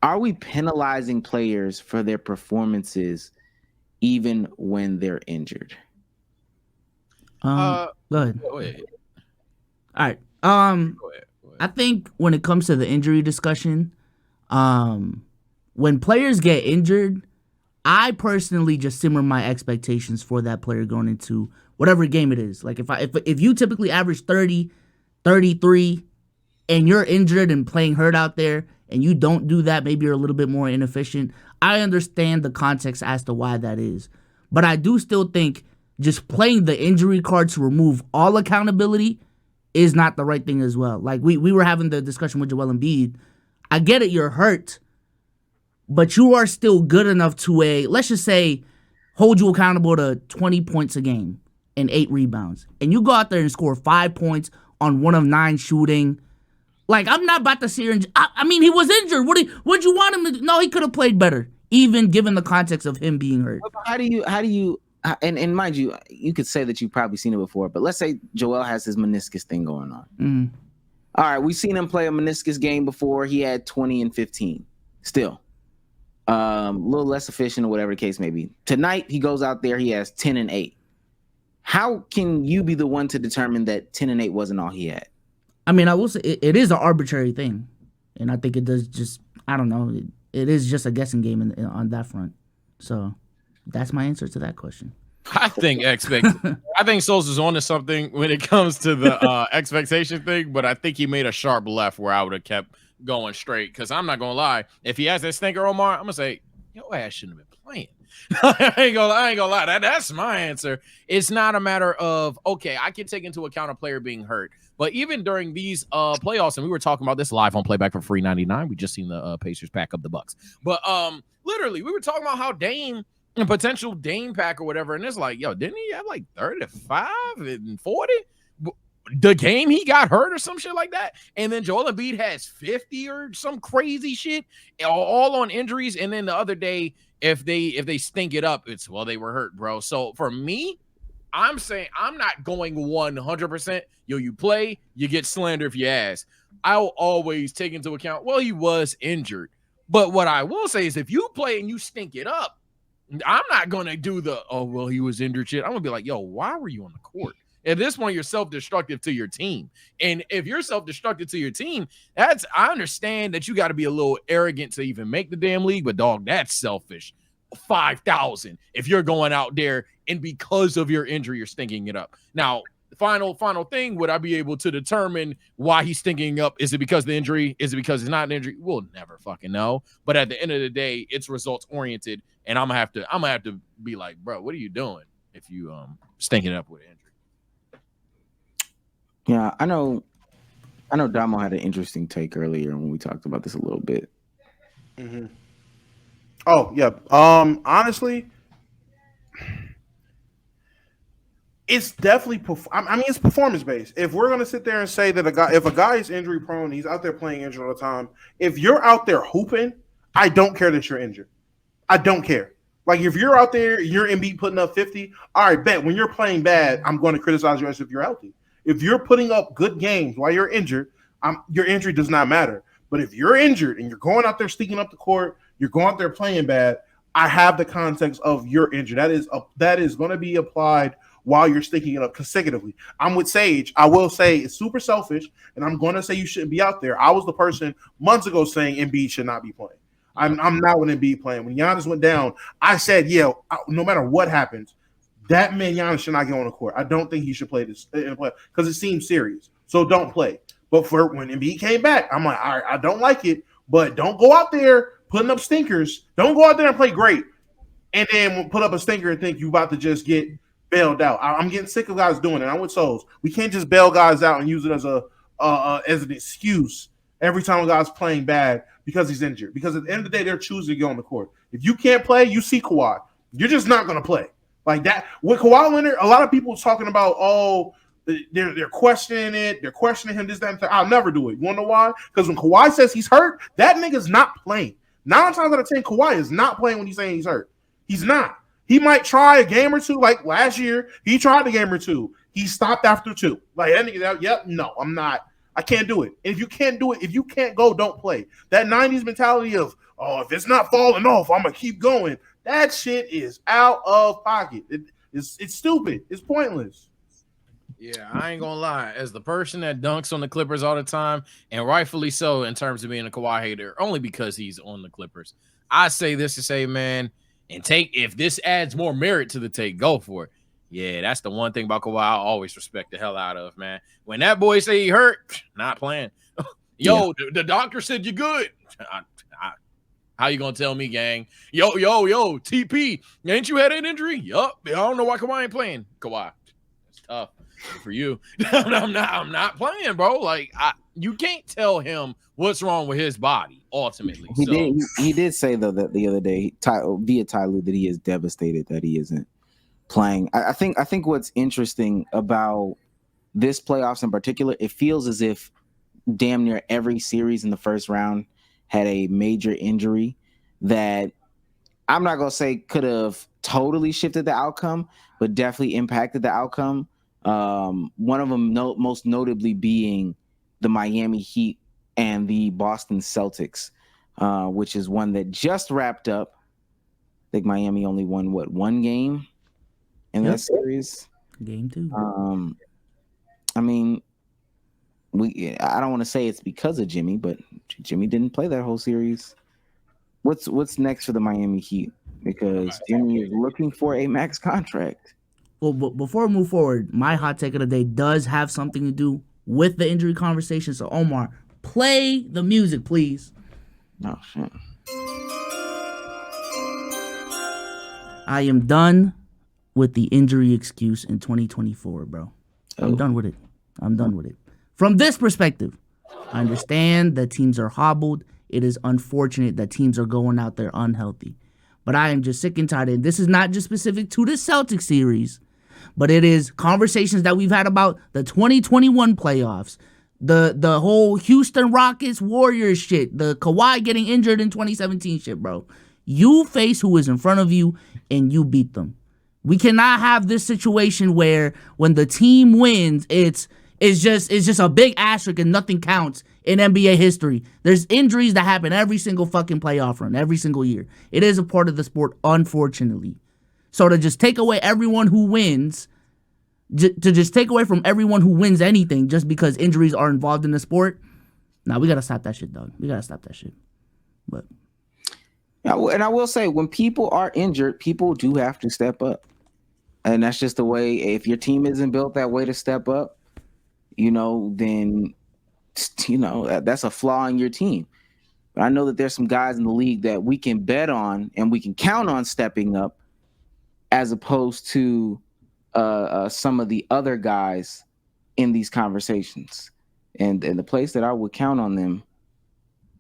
Are we penalizing players for their performances even when they're injured? Go ahead. Go ahead. All right. Go ahead. I think when it comes to the injury discussion, when players get injured, I personally just simmer my expectations for that player going into whatever game it is. Like if you typically average 30, 33, and you're injured and playing hurt out there, and you don't do that, maybe you're a little bit more inefficient. I understand the context as to why that is. But I do still think just playing the injury card to remove all accountability is not the right thing as well. Like we were having the discussion with Joel Embiid. I get it, you're hurt, but you are still good enough to let's just say, hold you accountable to 20 points a game and 8 rebounds. And you go out there and score 5 points on 1 of 9 shooting. Like, I'm not about to sit here and... I mean, he was injured. What'd you want him to do? No, he could have played better, even given the context of him being hurt. How do you... And mind you, you could say that you've probably seen it before, but let's say Joel has his meniscus thing going on. Mm. All right, we've seen him play a meniscus game before. He had 20 and 15. Still. A little less efficient or whatever the case may be. Tonight, he goes out there, he has 10 and 8. How can you be the one to determine that 10 and 8 wasn't all he had? I mean, I will say it is an arbitrary thing, and I think it does just, I don't know, it is just a guessing game on that front. So that's my answer to that question. I think Souls is on to something when it comes to the expectation thing, but I think he made a sharp left where I would have kept going straight, because I'm not going to lie. If he has that stinker, Omar, I'm going to say, your ass shouldn't have been playing. I ain't gonna lie. That's my answer. It's not a matter of, okay, I can take into account a player being hurt, but even during these playoffs, and we were talking about this live on Playback for free 99. We just seen the Pacers pack up the Bucks, but literally we were talking about how Dame, a potential Dame pack or whatever, and it's like, yo, didn't he have like 35 and 40 the game he got hurt or some shit like that? And then Joel Embiid has 50 or some crazy shit, all on injuries. And then the other day, if they stink it up, it's, well, they were hurt, bro. So for me, I'm saying I'm not going 100%. Yo, you play, you get slander if you ask. I'll always take into account, well, he was injured. But what I will say is, if you play and you stink it up, I'm not going to do the, oh, well, he was injured shit. I'm going to be like, yo, why were you on the court? At this point, you're self-destructive to your team. And if you're self-destructive to your team, I understand that you got to be a little arrogant to even make the damn league, but dog, that's selfish. 5,000 if you're going out there and because of your injury, you're stinking it up. Now, final thing, would I be able to determine why he's stinking up? Is it because of the injury? Is it because it's not an injury? We'll never fucking know. But at the end of the day, it's results oriented, and I'm gonna have to be like, bro, what are you doing if you stinking it up with an injury? Yeah, I know Damo had an interesting take earlier when we talked about this a little bit. Mm-hmm. Oh, yeah. Honestly, it's definitely it's performance based. If we're gonna sit there and say that if a guy is injury prone, he's out there playing injured all the time. If you're out there hooping, I don't care that you're injured. I don't care. Like, if you're out there, you're Embiid putting up 50. All right, bet when you're playing bad, I'm going to criticize you as if you're healthy. If you're putting up good games while you're injured, your injury does not matter. But if you're injured and you're going out there sneaking up the court, you're going out there playing bad, I have the context of you're injured. That is going to be applied while you're sticking it up consecutively. I'm with Sage. I will say it's super selfish, and I'm going to say you shouldn't be out there. I was the person months ago saying Embiid should not be playing. I'm not with Embiid playing. When Giannis went down, I said, yeah, no matter what happens, that man Giannis should not get on the court. I don't think he should play this because it seems serious. So don't play. But for when Embiid came back, I'm like, all right, I don't like it, but don't go out there putting up stinkers. Don't go out there and play great, and then put up a stinker and think you about to just get bailed out. I'm getting sick of guys doing it. I'm with Souls. We can't just bail guys out and use it as an excuse every time a guy's playing bad because he's injured. Because at the end of the day, they're choosing to go on the court. If you can't play, you see Kawhi. You're just not going to play. Like that. With Kawhi Leonard, a lot of people talking about, They're questioning it. They're questioning him. This, that, and that. I'll never do it. You want to know why? Because when Kawhi says he's hurt, that nigga's not playing. 9 times out of 10, Kawhi is not playing when he's saying he's hurt. He's not. He might try a game or two. Like last year, he tried a game or two. He stopped after 2. Like that nigga, yep, no, I'm not. I can't do it. And if you can't do it, if you can't go, don't play. That 90s mentality of, oh, if it's not falling off, I'm going to keep going. That shit is out of pocket. It's stupid. It's pointless. Yeah, I ain't gonna lie. As the person that dunks on the Clippers all the time, and rightfully so in terms of being a Kawhi hater, only because he's on the Clippers, I say this to say, man, and if this adds more merit to the take, go for it. Yeah, that's the one thing about Kawhi I always respect the hell out of, man. When that boy say he hurt, not playing. Yo, the doctor said you're good. How you gonna tell me, gang? Yo, TP, ain't you had an injury? Yup. I don't know why Kawhi ain't playing. Kawhi, it's tough. Good for you. I'm not playing, bro. Like you can't tell him what's wrong with his body. Ultimately, he did say though that the other day via Ty Lue that he is devastated that he isn't playing. I think what's interesting about this playoffs in particular, it feels as if damn near every series in the first round had a major injury that I'm not gonna say could have totally shifted the outcome, but definitely impacted the outcome. One of them most notably being the Miami Heat and the Boston Celtics, which is one that just wrapped up. I think Miami only won one game in that series. Game 2. I mean, I don't want to say it's because of Jimmy, but Jimmy didn't play that whole series. What's next for the Miami Heat? Because Jimmy is looking for a max contract. Well, before we move forward, my hot take of the day does have something to do with the injury conversation. So, Omar, play the music, please. Oh, shit. I am done with the injury excuse in 2024, bro. I'm done with it. From this perspective, I understand that teams are hobbled. It is unfortunate that teams are going out there unhealthy. But I am just sick and tired. And this is not just specific to the Celtics series, but it is conversations that we've had about the 2021 playoffs, the whole Houston Rockets Warriors shit, the Kawhi getting injured in 2017 shit, bro. You face who is in front of you and you beat them. We cannot have this situation where when the team wins, it's just a big asterisk and nothing counts in NBA history. There's injuries that happen every single fucking playoff run, every single year. It is a part of the sport, unfortunately. So to just take away everyone who wins, to just take away from everyone who wins anything just because injuries are involved in the sport, we got to stop that shit, dog. We got to stop that shit. But yeah, and I will say, when people are injured, people do have to step up. And that's just the way. If your team isn't built that way to step up, then, that's a flaw in your team. But I know that there's some guys in the league that we can bet on and we can count on stepping up, as opposed to some of the other guys in these conversations. And the place that I would count on them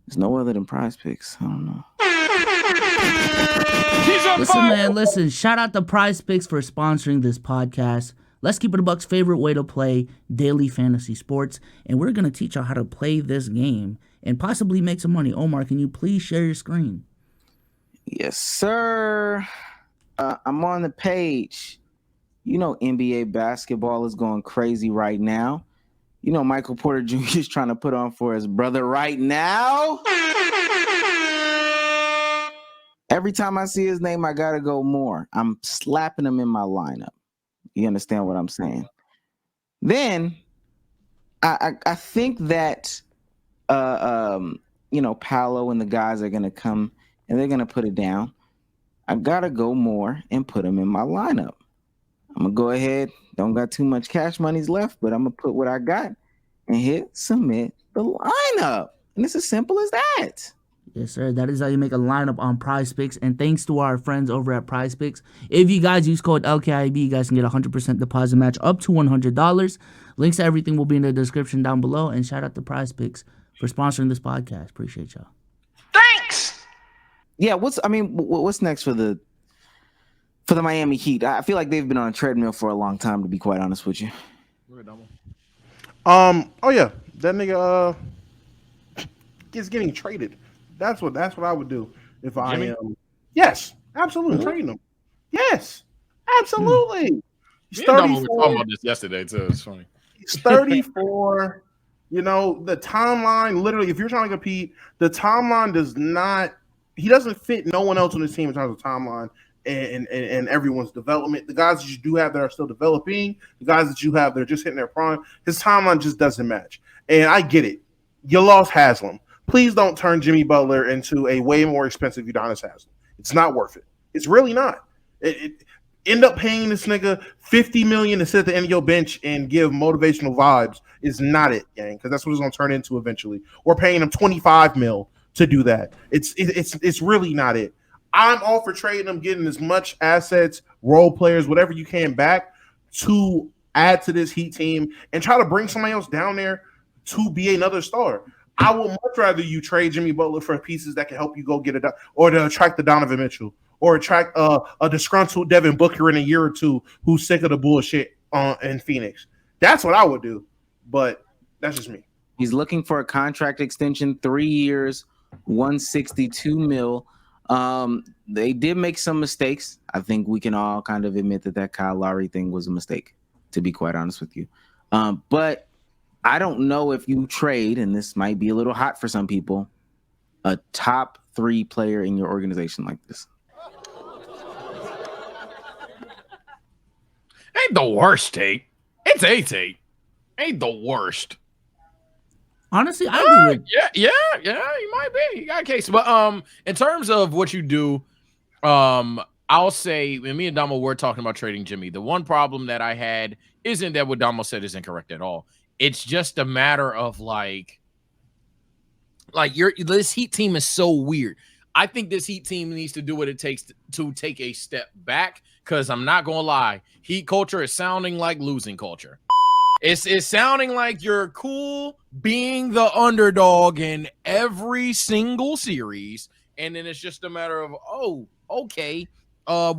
is no other than Prize Picks. I don't know. Listen, shout out to Prize Picks for sponsoring this podcast. Let's Keep It a Buck's favorite way to play daily fantasy sports. And we're going to teach y'all how to play this game and possibly make some money. Omar, can you please share your screen? Yes, sir. I'm on the page. NBA basketball is going crazy right now. Michael Porter Jr. is trying to put on for his brother right now. Every time I see his name, I got to go more. I'm slapping him in my lineup. You understand what I'm saying? Then I think that Paolo and the guys are going to come and they're going to put it down. I got to go more and put them in my lineup. I'm going to go ahead. Don't got too much cash monies left, but I'm going to put what I got and hit submit the lineup. And it's as simple as that. Yes, sir. That is how you make a lineup on Prize Picks. And thanks to our friends over at Prize Picks, if you guys use code LKIAB, you guys can get a 100% deposit match up to $100. Links to everything will be in the description down below. And shout out to Prize Picks for sponsoring this podcast. Appreciate y'all. Thanks. Yeah, what's next for the Miami Heat? I feel like they've been on a treadmill for a long time, to be quite honest with you. Oh yeah, that nigga is getting traded. That's what I would do if I Jimmy? am. Yes, absolutely trading him. Yes, absolutely. He's Me and Damo were 34. talking about this yesterday too. It's funny. He's 34. You know, the timeline, literally, if you're trying to compete, the timeline does not, he doesn't fit no one else on his team in terms of timeline and everyone's development. The guys that you do have that are still developing, the guys that you have that are just hitting their prime, his timeline just doesn't match. And I get it. You lost Haslam. Please don't turn Jimmy Butler into a way more expensive Udonis Haslam. It's not worth it. It's really not. End up paying this nigga $50 million to sit at the end of your bench and give motivational vibes is not it, gang, because that's what it's gonna turn into eventually. Or paying him $25 million to do that. It's really not it. I'm all for trading him, getting as much assets, role players, whatever you can back to add to this Heat team and try to bring somebody else down there to be another star. I would much rather you trade Jimmy Butler for pieces that can help you go get it, or to attract the Donovan Mitchell, or attract a disgruntled Devin Booker in a year or two who's sick of the bullshit in Phoenix. That's what I would do, but that's just me. He's looking for a contract extension, 3 years, $162 million. They did make some mistakes. I think we can all kind of admit that Kyle Lowry thing was a mistake, to be quite honest with you. But I don't know if you trade, and this might be a little hot for some people, a top 3 player in your organization like this. Ain't the worst take. It's a take. Ain't the worst. Honestly, I agree with yeah, you might be. You got a case. But in terms of what you do, I'll say, and me and Damo were talking about trading Jimmy. The one problem that I had isn't that what Damo said is incorrect at all. It's just a matter of like this Heat team is so weird. I think this Heat team needs to do what it takes to take a step back, because I'm not gonna lie, Heat culture is sounding like losing culture. It's sounding like you're cool being the underdog in every single series, and then it's just a matter of, oh, okay,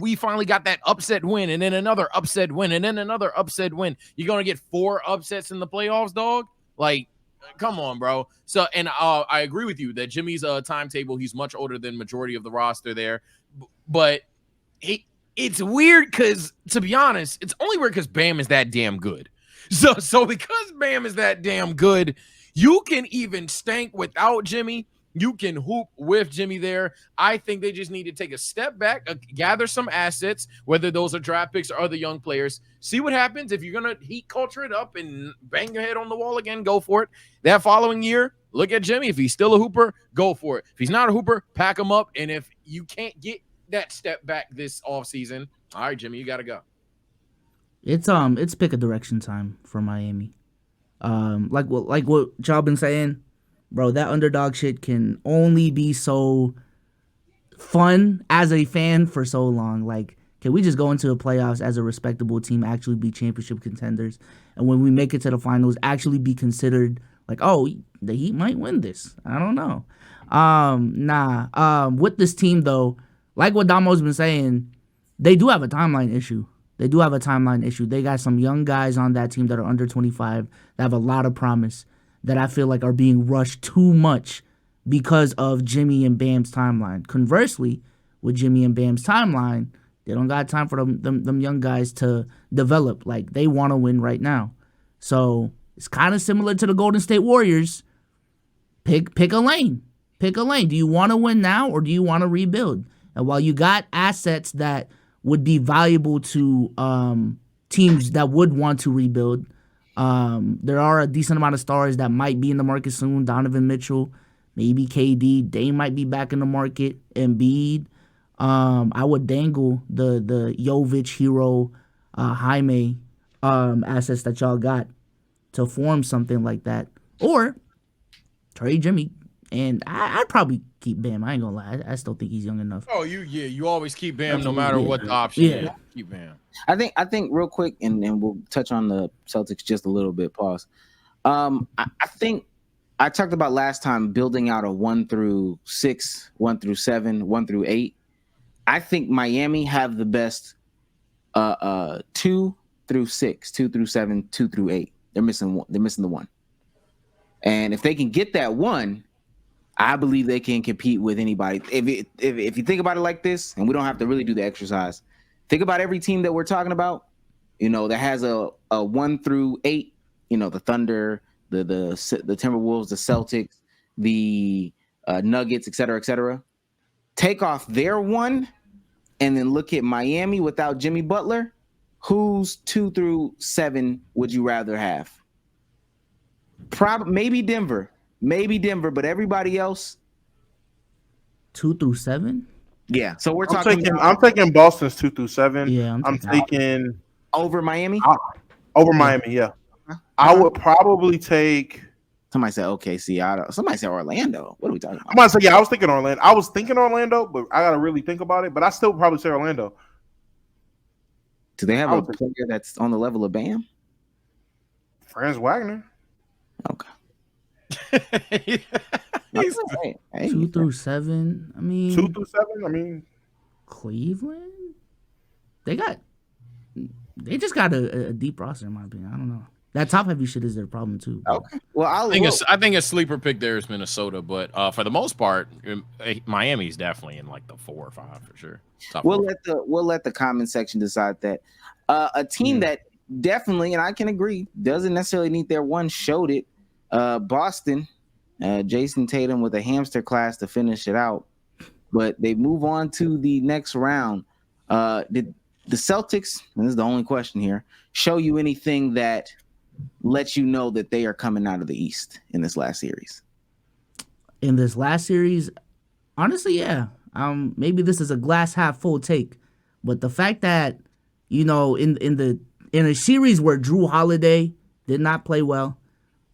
we finally got that upset win, and then another upset win, and then another upset win. You're gonna get 4 upsets in the playoffs, dog? Like, come on, bro. So, and I agree with you that Jimmy's timetable, he's much older than majority of the roster there, but it's weird because, to be honest, it's only weird because Bam is that damn good. So because Bam is that damn good, you can even stank without Jimmy. You can hoop with Jimmy there. I think they just need to take a step back, gather some assets, whether those are draft picks or other young players. See what happens. If you're going to Heat culture it up and bang your head on the wall again, go for it. That following year, look at Jimmy. If he's still a hooper, go for it. If he's not a hooper, pack him up. And if you can't get that step back this offseason, all right, Jimmy, you got to go. it's pick a direction time for Miami. Like what y'all been saying, bro, that underdog shit can only be so fun as a fan for so long. Like, can we just go into the playoffs as a respectable team, actually be championship contenders, and when we make it to the finals, actually be considered like, oh, the Heat might win this? I don't know. With this team though, like what Damo's been saying, they do have a timeline issue. They got some young guys on that team that are under 25 that have a lot of promise that I feel like are being rushed too much because of Jimmy and Bam's timeline. Conversely, with Jimmy and Bam's timeline, they don't got time for them young guys to develop. Like, they want to win right now. So it's kind of similar to the Golden State Warriors. Pick a lane. Do you want to win now, or do you want to rebuild? And while you got assets that would be valuable to teams that would want to rebuild, there are a decent amount of stars that might be in the market soon. Donovan Mitchell, maybe KD. They might be back in the market. Embiid. I would dangle the Jovic, Hero, Jaime assets that y'all got to form something like that. Or trade Jimmy. And I'd probably keep Bam. I ain't gonna lie. I still think he's young enough. Oh, you always keep Bam no matter what the option is. Keep Bam. I think real quick, and we'll touch on the Celtics just a little bit. Pause. I think I talked about last time building out a 1 through 6, 1 through 7, 1 through 8. I think Miami have the best 2, through 6, 2 through 7, 2 through 8. They're missing one. They're missing the 1. And if they can get that 1, I believe they can compete with anybody. If you think about it like this, and we don't have to really do the exercise, think about every team that we're talking about, that has a 1 through 8, the Thunder, the Timberwolves, the Celtics, the Nuggets, et cetera. Take off their 1 and then look at Miami without Jimmy Butler. Whose 2 through 7 would you rather have? Maybe Denver, but everybody else 2 through 7. Yeah, so we're I'm taking Boston's 2 through 7. Yeah, I'm taking over Miami. Over Miami, yeah. I would probably take. Somebody said OKC. Somebody said Orlando. What are we talking about? I'm about to say, yeah, I was thinking Orlando. But I gotta really think about it. But I still probably say Orlando. Do they have a player that's on the level of Bam? Franz Wagner. Okay. 2 through 7. I mean, 2 through 7. I mean, Cleveland. They just got a deep roster, in my opinion. I don't know. That top heavy shit is their problem too. Okay. Well, I think a sleeper pick there is Minnesota, but for the most part, Miami's definitely in like the 4 or 5 for sure. We'll let the comment section decide that. A team that definitely, and I can agree, doesn't necessarily need their 1 showed it. Boston, Jason Tatum with a hamster class to finish it out, but they move on to the next round. Did the Celtics, and this is the only question here, show you anything that lets you know that they are coming out of the East in this last series? In this last series, honestly, yeah. Maybe this is a glass half full take, but the fact that in a series where Drew Holiday did not play well,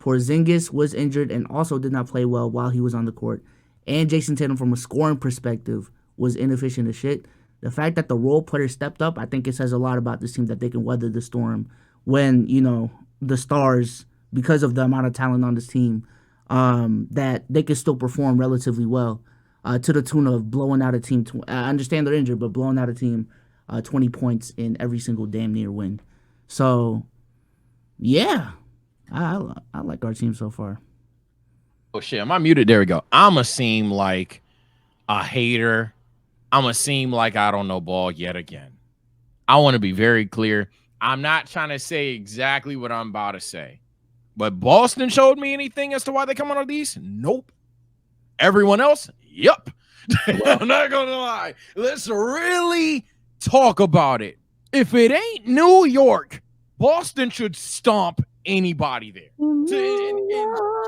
Porzingis was injured and also did not play well while he was on the court, and Jason Tatum from a scoring perspective was inefficient as shit. The fact that the role players stepped up, I think it says a lot about this team that they can weather the storm when, the stars, because of the amount of talent on this team, that they can still perform relatively well to the tune of blowing out a team. I understand they're injured, but blowing out a team 20 points in every single damn near win. So, yeah, I like our team so far. Oh, shit. Am I muted? There we go. I'm going to seem like a hater. I'm going to seem like I don't know ball yet again. I want to be very clear. I'm not trying to say exactly what I'm about to say. But Boston showed me anything as to why they come out of these? Nope. Everyone else? Yep. I'm not going to lie. Let's really talk about it. If it ain't New York, Boston should stomp anybody there.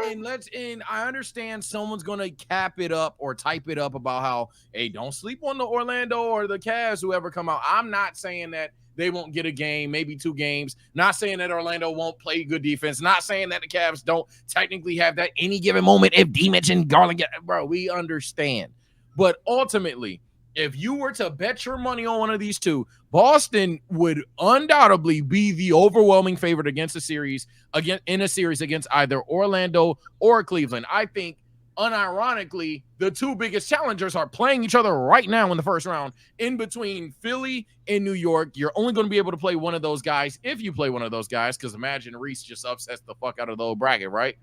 And I understand someone's gonna cap it up or type it up about how, hey, don't sleep on the Orlando or the Cavs, whoever come out. I'm not saying that they won't get a game, maybe 2 games. Not saying that Orlando won't play good defense. Not saying that the Cavs don't technically have that any given moment if D-Mitch and Garland get, bro, we understand. But ultimately, if you were to bet your money on one of these two, Boston would undoubtedly be the overwhelming favorite in a series against either Orlando or Cleveland. I think, unironically, the 2 biggest challengers are playing each other right now in the first round. In between Philly and New York, you're only going to be able to play one of those guys if you play one of those guys, because imagine Reese just upsets the fuck out of the old bracket, right?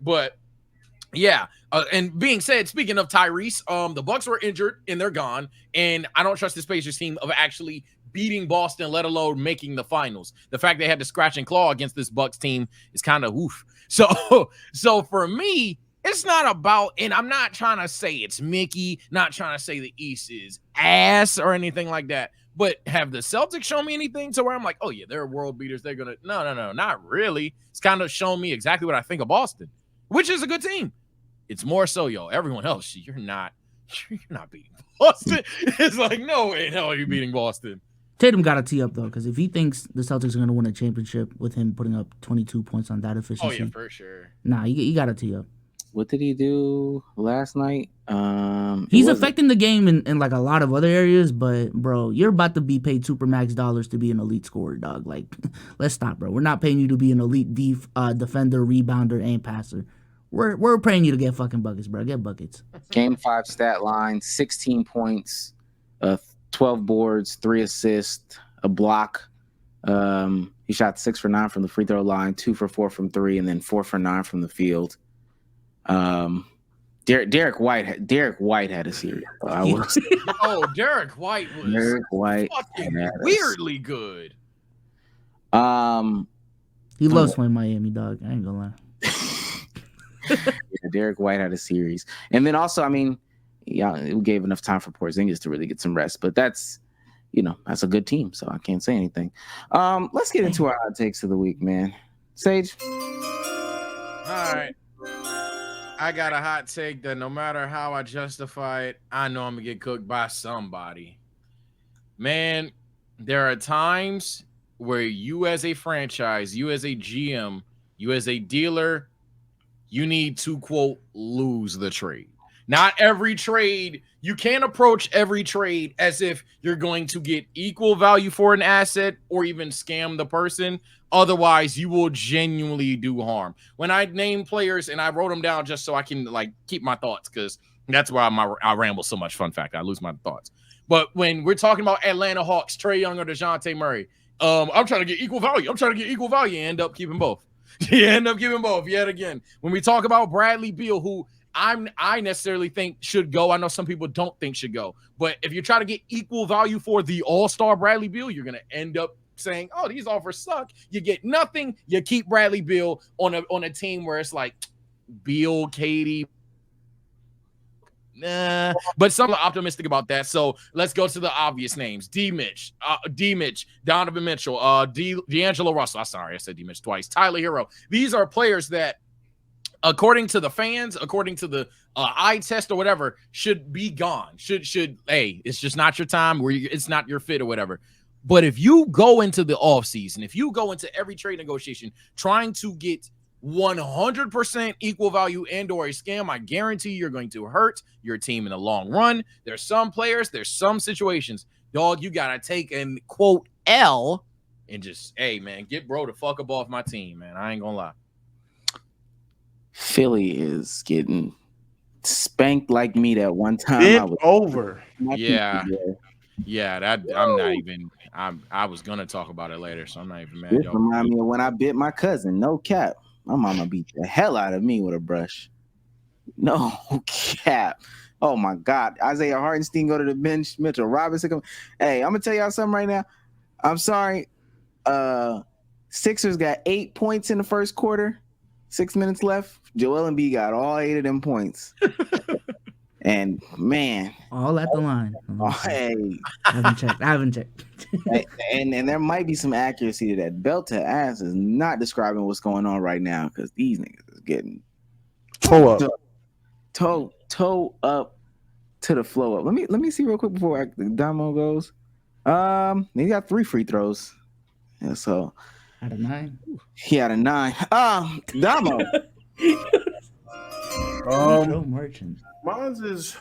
But yeah, and being said, speaking of Tyrese, the Bucks were injured and they're gone, and I don't trust this Pacers team of actually beating Boston, let alone making the finals. The fact they had to scratch and claw against this Bucks team is kind of oof. So for me, it's not about, and I'm not trying to say it's Mickey, not trying to say the East is ass or anything like that. But have the Celtics shown me anything to where I'm like, oh yeah, they're world beaters. They're gonna no, not really. It's kind of shown me exactly what I think of Boston, which is a good team. It's more so, everyone else, you're not beating Boston. It's like, no way in hell are you beating Boston. Tatum got to tee up, though, because if he thinks the Celtics are going to win a championship with him putting up 22 points on that efficiency. Oh, yeah, for sure. Nah, you got to tee up. What did he do last night? He's affecting the game in like a lot of other areas, but, bro, you're about to be paid supermax dollars to be an elite scorer, dog. Like, let's stop, bro. We're not paying you to be an elite defender, rebounder, and passer. We're paying you to get fucking buckets, bro. Get buckets. Game 5 stat line: 16 points, 12 boards, 3 assists, a block, He shot 6 for 9 from the free throw line, 2 for 4 from 3, and then 4 for 9 from the field. Derek White had a series. Derek White was Derek White fucking weirdly good. He loves playing Miami, dog. I ain't gonna lie. Yeah, Derek White had a series, and then also, I mean, yeah, we gave enough time for Porzingis to really get some rest, but that's a good team, so I can't say anything. Let's get into our hot takes of the week, man. Sage. All right. I got a hot take that no matter how I justify it, I know I'm gonna get cooked by somebody. Man, there are times where you as a franchise, you as a GM, you as a dealer, you need to, quote, lose the trade. Not every trade. You can't approach every trade as if you're going to get equal value for an asset or even scam the person. Otherwise, you will genuinely do harm. When I name players, and I wrote them down just so I can keep my thoughts, because that's why I ramble so much. Fun fact, I lose my thoughts. But when we're talking about Atlanta Hawks, Trae Young or DeJounte Murray, I'm trying to get equal value. You end up keeping both. Yet again. When we talk about Bradley Beal, who I necessarily think should go. I know some people don't think should go. But if you try to get equal value for the all-star Bradley Beal, you're going to end up saying, oh, these offers suck. You get nothing. You keep Bradley Beal on a team where it's like Beal, Katie. Nah, but some are optimistic about that. So let's go to the obvious names. D. Mitch, Donovan Mitchell, D'Angelo Russell. Sorry, I said D. Mitch twice. Tyler Hero. These are players that, according to the fans, according to the eye test or whatever, should be gone. Hey, it's just not your time, it's not your fit or whatever. But if you go into the offseason, if you go into every trade negotiation trying to get 100% equal value and or a scam, I guarantee you're going to hurt your team in the long run. There's some players, there's some situations, dog, you got to take an, quote, L and just, hey, man, get bro the fuck up off my team, man. I ain't going to lie. Philly is getting spanked like me that one time. Bent over. Yeah. I'm not even. I was gonna talk about it later, so I'm not even mad. This remind me of when I bit my cousin. No cap. My mama beat the hell out of me with a brush. No cap. Oh my God. Isaiah Hartenstein go to the bench. Mitchell Robinson come. Hey, I'm gonna tell y'all something right now. I'm sorry. Sixers got 8 points in the first quarter. 6 minutes left. Joel Embiid got all 8 of them points. And man, all at the line. Hey, I haven't checked. and there might be some accuracy to that. Belt to ass is not describing what's going on right now because these niggas is getting toe up to the flow up. Let me see real quick before Damo goes. He got 3 free throws. Yeah, so out of 9. He had a 9. Damo. Merchant. Mine's is.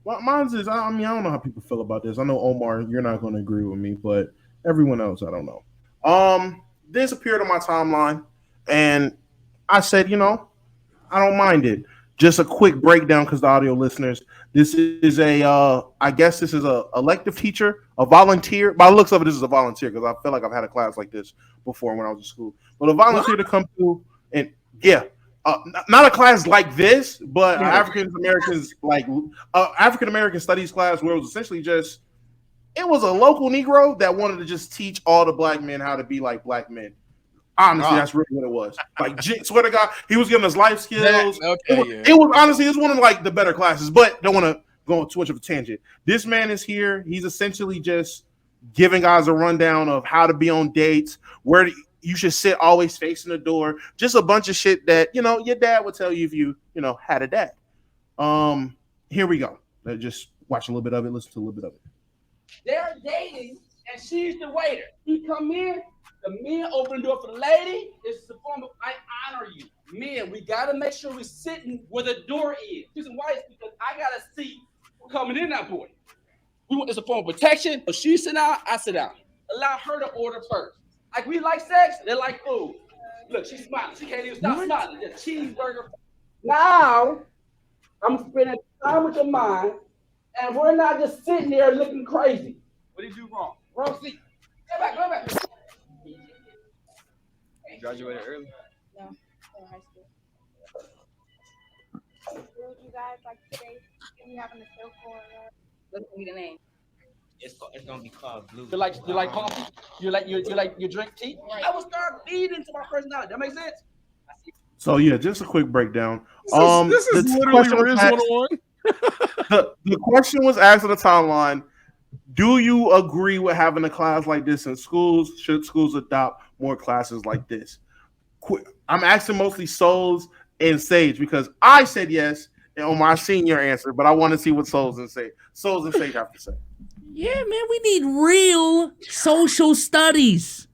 I mean, I don't know how people feel about this. I know Omar, you're not going to agree with me, but everyone else, I don't know. This appeared on my timeline, and I said, I don't mind it. Just a quick breakdown, because the audio listeners, this is I guess this is a elective teacher, a volunteer. By the looks of it, this is a volunteer, because I feel like I've had a class like this before when I was in school. But a volunteer to come through, and yeah. Not a class like this, but African American studies class where it was essentially just, it was a local Negro that wanted to just teach all the black men how to be like black men. Honestly, that's really what it was. Like, swear to God, he was giving us life skills. It was honestly, it's one of like the better classes, but don't want to go on too much of a tangent. This man is here. He's essentially just giving guys a rundown of how to be on dates, where you should sit always facing the door. Just a bunch of shit that, your dad would tell you if you, had a dad. Here we go. Let's just watch a little bit of it. Listen to a little bit of it. They're dating, and she's the waiter. He come in, the men open the door for the lady. It's the form of, I honor you. Men, we got to make sure we're sitting where the door is. Reason why is because I got to see who's coming in that boy. We want this a form of protection. If she sit down, I sit down. Allow her to order first. Like we like sex, they like food. Look, she's smiling. She can't even stop smiling. The cheeseburger. Now, I'm spending time with your mind, and we're not just sitting there looking crazy. What did you do wrong? Wrong seat. Go back. You graduated early? No, in high school. Would you guys like to say if you having a show for? What's gonna be the name? It's gonna be called Blue. You like coffee? You drink tea? I will start feeding to my personality. That makes sense. So yeah, just a quick breakdown. This is the literally question was Riz asked- 101. the question was asked on the timeline. Do you agree with having a class like this in schools? Should schools adopt more classes like this? I'm asking mostly Souls and Sage because I said yes on my senior answer, but I want to see what Souls and Sage have to say. Yeah, man, we need real social studies.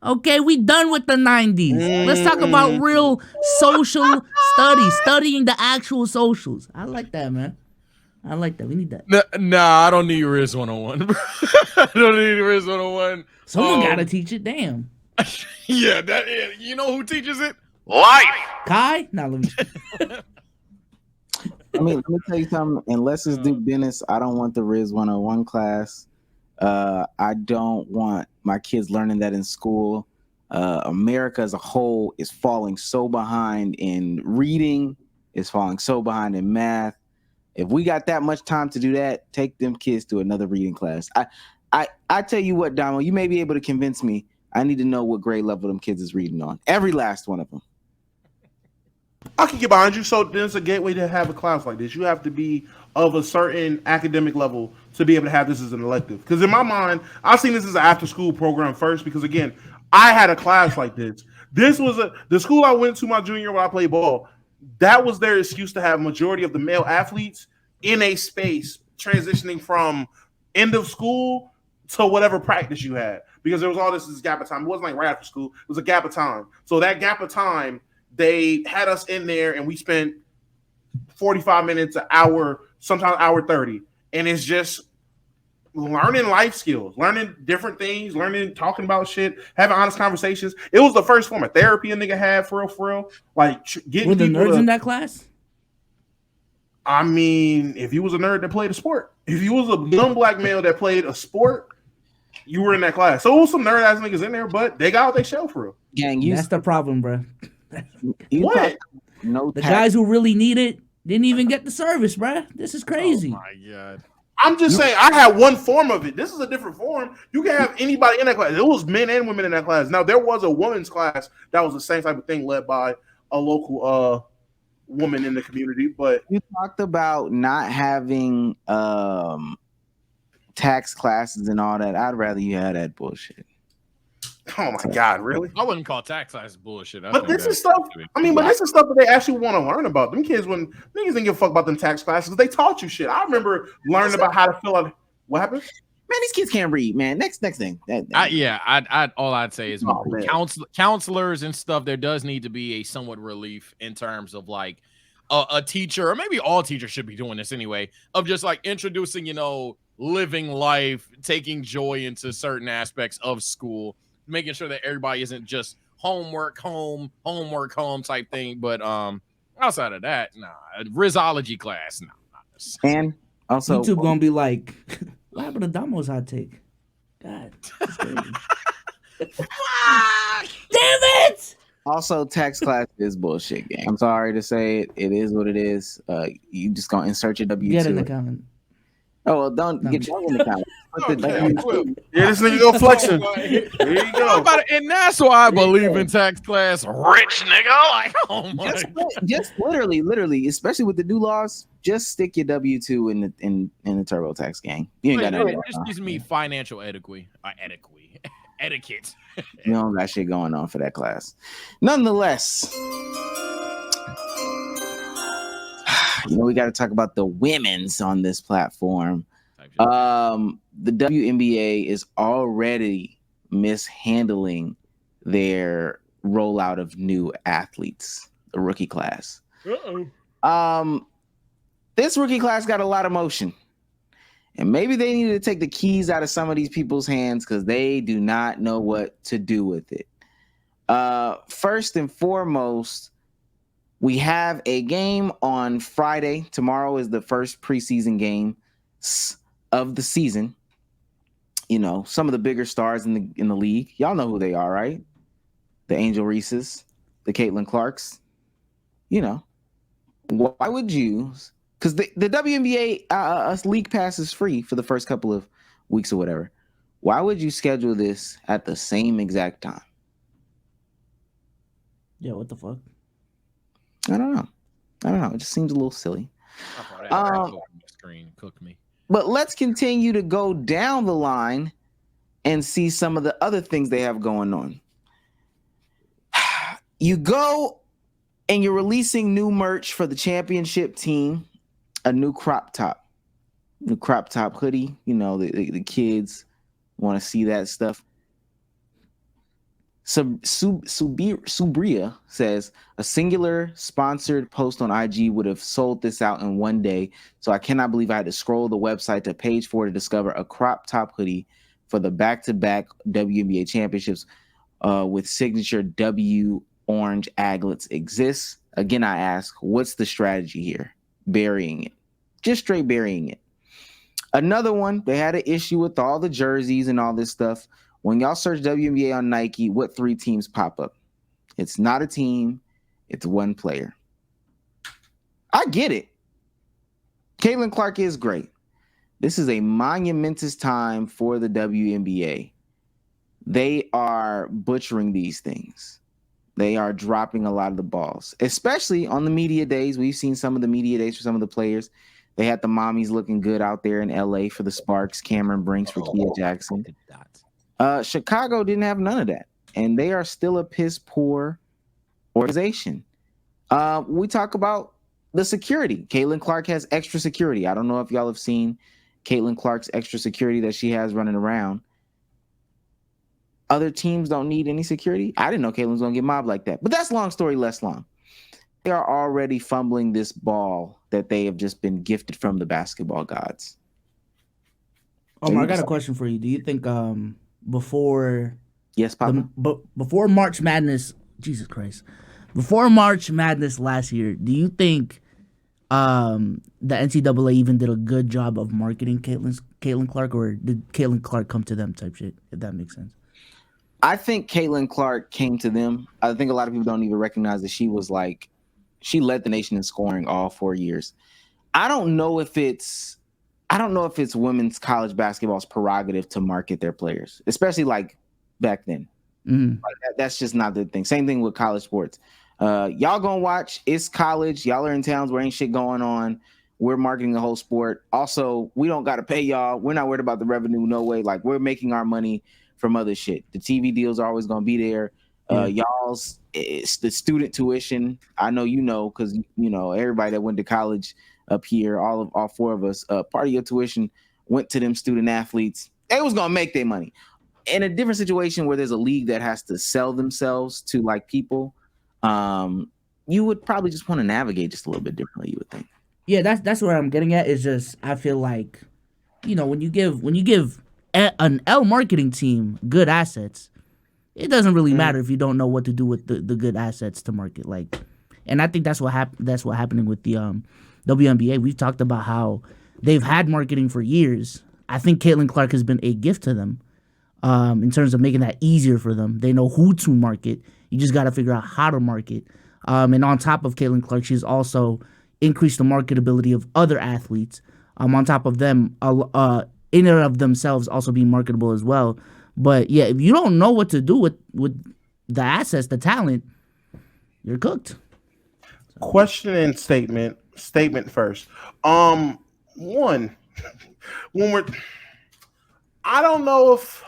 Okay, we done with the 90s. Let's talk about real social studies, studying the actual socials. I like that, man. I like that. We need that. Nah, I don't need Riz 101. I don't need Riz 101. Someone gotta teach it. Damn. Yeah, you know who teaches it? Life. Kai? Nah, let me. I mean, let me tell you something. Unless it's Duke Dennis, I don't want the Riz 101 class. I don't want my kids learning that in school. America as a whole is falling so behind in reading, is falling so behind in math. If we got that much time to do that, take them kids to another reading class. I tell you what, Damo, you may be able to convince me. I need to know what grade level them kids is reading on. Every last one of them. I can get behind you. So there's a gateway to have a class like this. You have to be of a certain academic level to be able to have this as an elective. Because in my mind, I've seen this as an after-school program first. Because again, I had a class like this. This was the school I went to my junior year when I played ball. That was their excuse to have majority of the male athletes in a space transitioning from end of school to whatever practice you had. Because there was all this gap of time. It wasn't like right after school. It was a gap of time. So that gap of time, they had us in there and we spent 45 minutes, an hour, sometimes hour 30. And it's just learning life skills, learning different things, talking about shit, having honest conversations. It was the first form of therapy a nigga had for real. Like getting Were the nerds in that class? I mean, if you was a nerd that played a sport, if you was a young black male that played a sport, you were in that class. So it was some nerd ass niggas in there, but they got what they shell for real. Gang, That's the problem, bro. What? No, the guys who really need it didn't even get the service, bro. This is crazy. Oh my god. I'm just saying, I had one form of it. This is a different form. You can have anybody in that class. It was men and women in that class. Now, there was a women's class that was the same type of thing led by a local woman in the community. But you talked about not having tax classes and all that. I'd rather you had that bullshit. Oh my god, really? I wouldn't call tax class bullshit. But this is stuff. I mean, but this is stuff that they actually want to learn about. Them kids, when niggas didn't give a fuck about them tax classes, they taught you shit. I remember learning about how to fill out. What happened? Man, these kids can't read. Man, next thing. All I'd say is counselors and stuff. There does need to be a somewhat relief in terms of like a teacher, or maybe all teachers should be doing this anyway, of just like introducing, living life, taking joy into certain aspects of school, making sure that everybody isn't just homework home type thing. But outside of that, nah, Rizology class, nah. And also YouTube gonna be like, what happened to Damo's hot take? God, that's crazy. Damn it! Also, tax class is bullshit, gang. I'm sorry to say it. It is what it is. You just gonna insert your W2. Get in the comment. Oh, well, don't get your in the comment. Yeah, this nigga go flexing. There you go. And that's why I believe in tax class. Rich nigga. Like, oh my just literally, especially with the new laws, just stick your W2 in the TurboTax, gang. You ain't got no. It just gives me financial etiquette. You don't got shit going on for that class. Nonetheless, we got to talk about the women's on this platform. The WNBA is already mishandling their rollout of new athletes, the rookie class. This rookie class got a lot of motion. And maybe they need to take the keys out of some of these people's hands because they do not know what to do with it. First and foremost, we have a game on Friday. Tomorrow is the first preseason game of the season. Some of the bigger stars in the league. Y'all know who they are, right? the Angel Reeses, the Caitlin Clarks. You know, why would you? Because the WNBA league pass is free for the first couple of weeks or whatever. Why would you schedule this at the same exact time? Yeah, what the fuck? I don't know. It just seems a little silly. Screen cooked me. But let's continue to go down the line and see some of the other things they have going on. You go and you're releasing new merch for the championship team, a new crop top hoodie. You know, the kids want to see that stuff. Subria says a singular sponsored post on IG would have sold this out in one day. So I cannot believe I had to scroll the website to page 4 to discover a crop top hoodie for the back-to-back WNBA championships with signature W orange aglets exists. Again, I ask, what's the strategy here? Burying it. Just straight burying it. Another one, they had an issue with all the jerseys and all this stuff. When y'all search WNBA on Nike, what 3 teams pop up? It's not a team. It's one player. I get it. Caitlin Clark is great. This is a monumentous time for the WNBA. They are butchering these things. They are dropping a lot of the balls, especially on the media days. We've seen some of the media days for some of the players. They had the mommies looking good out there in LA for the Sparks, Cameron Brinks for Kia Jackson. Chicago didn't have none of that, and they are still a piss poor organization. We talk about the security. Caitlin Clark has extra security. I don't know if y'all have seen Caitlin Clark's extra security that she has running around. Other teams don't need any security. I didn't know Caitlin's gonna get mobbed like that, but that's long story less long. They are already fumbling this ball that they have just been gifted from the basketball gods. I got a question for you. Do you think before Papa? Before March Madness, Jesus Christ, before March Madness last year, do you think the NCAA even did a good job of marketing Caitlin Clark, or did Caitlin Clark come to them type shit, if that makes sense? I think Caitlin Clark came to them. I think a lot of people don't even recognize that she led the nation in scoring all 4 years. I don't know if it's women's college basketball's prerogative to market their players, especially like back then. Mm. Like that's just not the thing. Same thing with college sports. Y'all gonna watch, it's college. Y'all are in towns where ain't shit going on. We're marketing the whole sport. Also, we don't got to pay y'all. We're not worried about the revenue. No way. Like, we're making our money from other shit. The TV deals are always going to be there. Y'all's, it's the student tuition. I know you know, because, you know, everybody that went to college up here, all 4 of us, part of your tuition went to them student athletes. They was going to make their money. In a different situation where there's a league that has to sell themselves to, like, people, you would probably just want to navigate just a little bit differently, you would think. Yeah, that's where I'm getting at. Is just, I feel like, you know, when you give an L marketing team good assets, it doesn't really matter if you don't know what to do with the good assets to market. Like, and I think that's what happening with the WNBA. We've talked about how they've had marketing for years. I think Caitlin Clark has been a gift to them in terms of making that easier for them. They know who to market. You just got to figure out how to market. And on top of Caitlin Clark, she's also increased the marketability of other athletes. On top of them, in and of themselves also being marketable as well. But yeah, if you don't know what to do with the assets, the talent, you're cooked. Question and statement. Statement first. One, when I don't know if.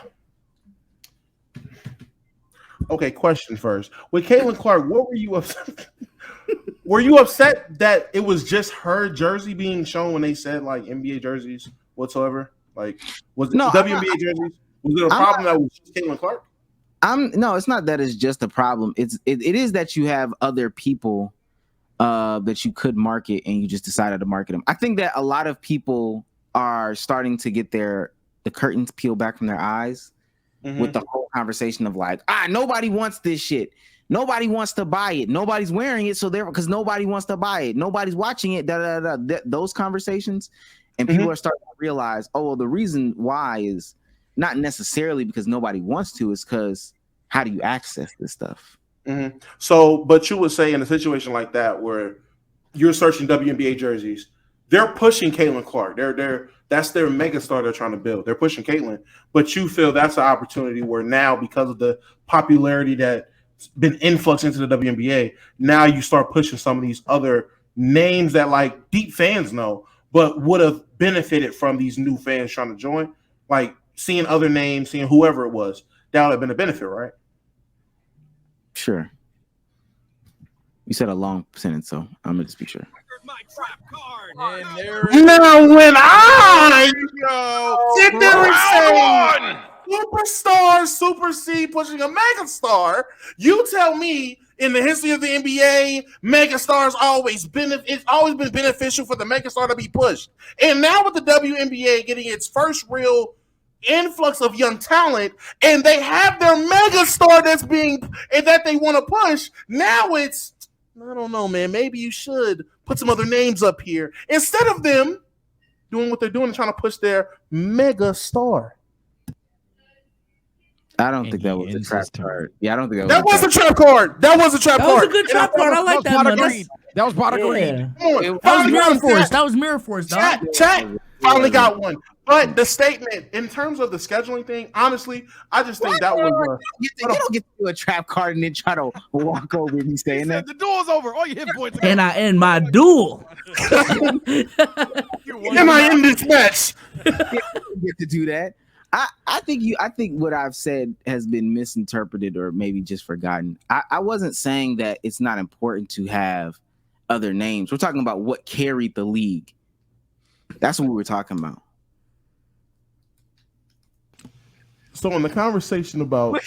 Okay, question first. With Caitlin Clark, what were you upset? Were you upset that it was just her jersey being shown when they said like NBA jerseys whatsoever? Like, was it WNBA jerseys? Was it a problem that was just Caitlin Clark? No, it's not that it's just a problem. It is that you have other people that you could market and you just decided to market them. I think that a lot of people are starting to get the curtains peeled back from their eyes with the whole conversation of like, nobody wants this shit. Nobody wants to buy it. Nobody's wearing it, so because nobody wants to buy it. Nobody's watching it. Those conversations, and people are starting to realize, the reason why is not necessarily because nobody wants to, is because how do you access this stuff? Mm-hmm. So, but you would say in a situation like that where you're searching WNBA jerseys, they're pushing Caitlin Clark. That's their megastar they're trying to build. They're pushing Caitlin, but you feel that's an opportunity where now, because of the popularity that's been influxed into the WNBA, now you start pushing some of these other names that like deep fans know, but would have benefited from these new fans trying to join. Like seeing other names, seeing whoever it was, that would have been a benefit, right? Sure. You said a long sentence, so I'm gonna just be sure. And there Now, when I go. sit there and Round say superstar, super C pushing a megastar, you tell me in the history of the NBA, megastars it's always been beneficial for the megastar to be pushed. And now with the WNBA getting its first real influx of young talent, and they have their megastar that they want to push. Now it's, I don't know, man. Maybe you should put some other names up here instead of them doing what they're doing and trying to push their megastar. I don't think that was a trap card. Yeah, I don't think that was a trap card. That was a trap That card. was a good trap card. I like that one. That was Bada Yeah. Green. That was Mirror Force. That was Mirror Force. Chat finally got one. But the statement in terms of the scheduling thing, honestly, I just think that was. You don't get to do a trap card and then try to walk over and staying there. The duel's over. All you hit points. And I end my duel. Am I in this match? You get to do that. I think what I've said has been misinterpreted or maybe just forgotten. I wasn't saying that it's not important to have other names. We're talking about what carried the league. That's what we were talking about. So in the conversation about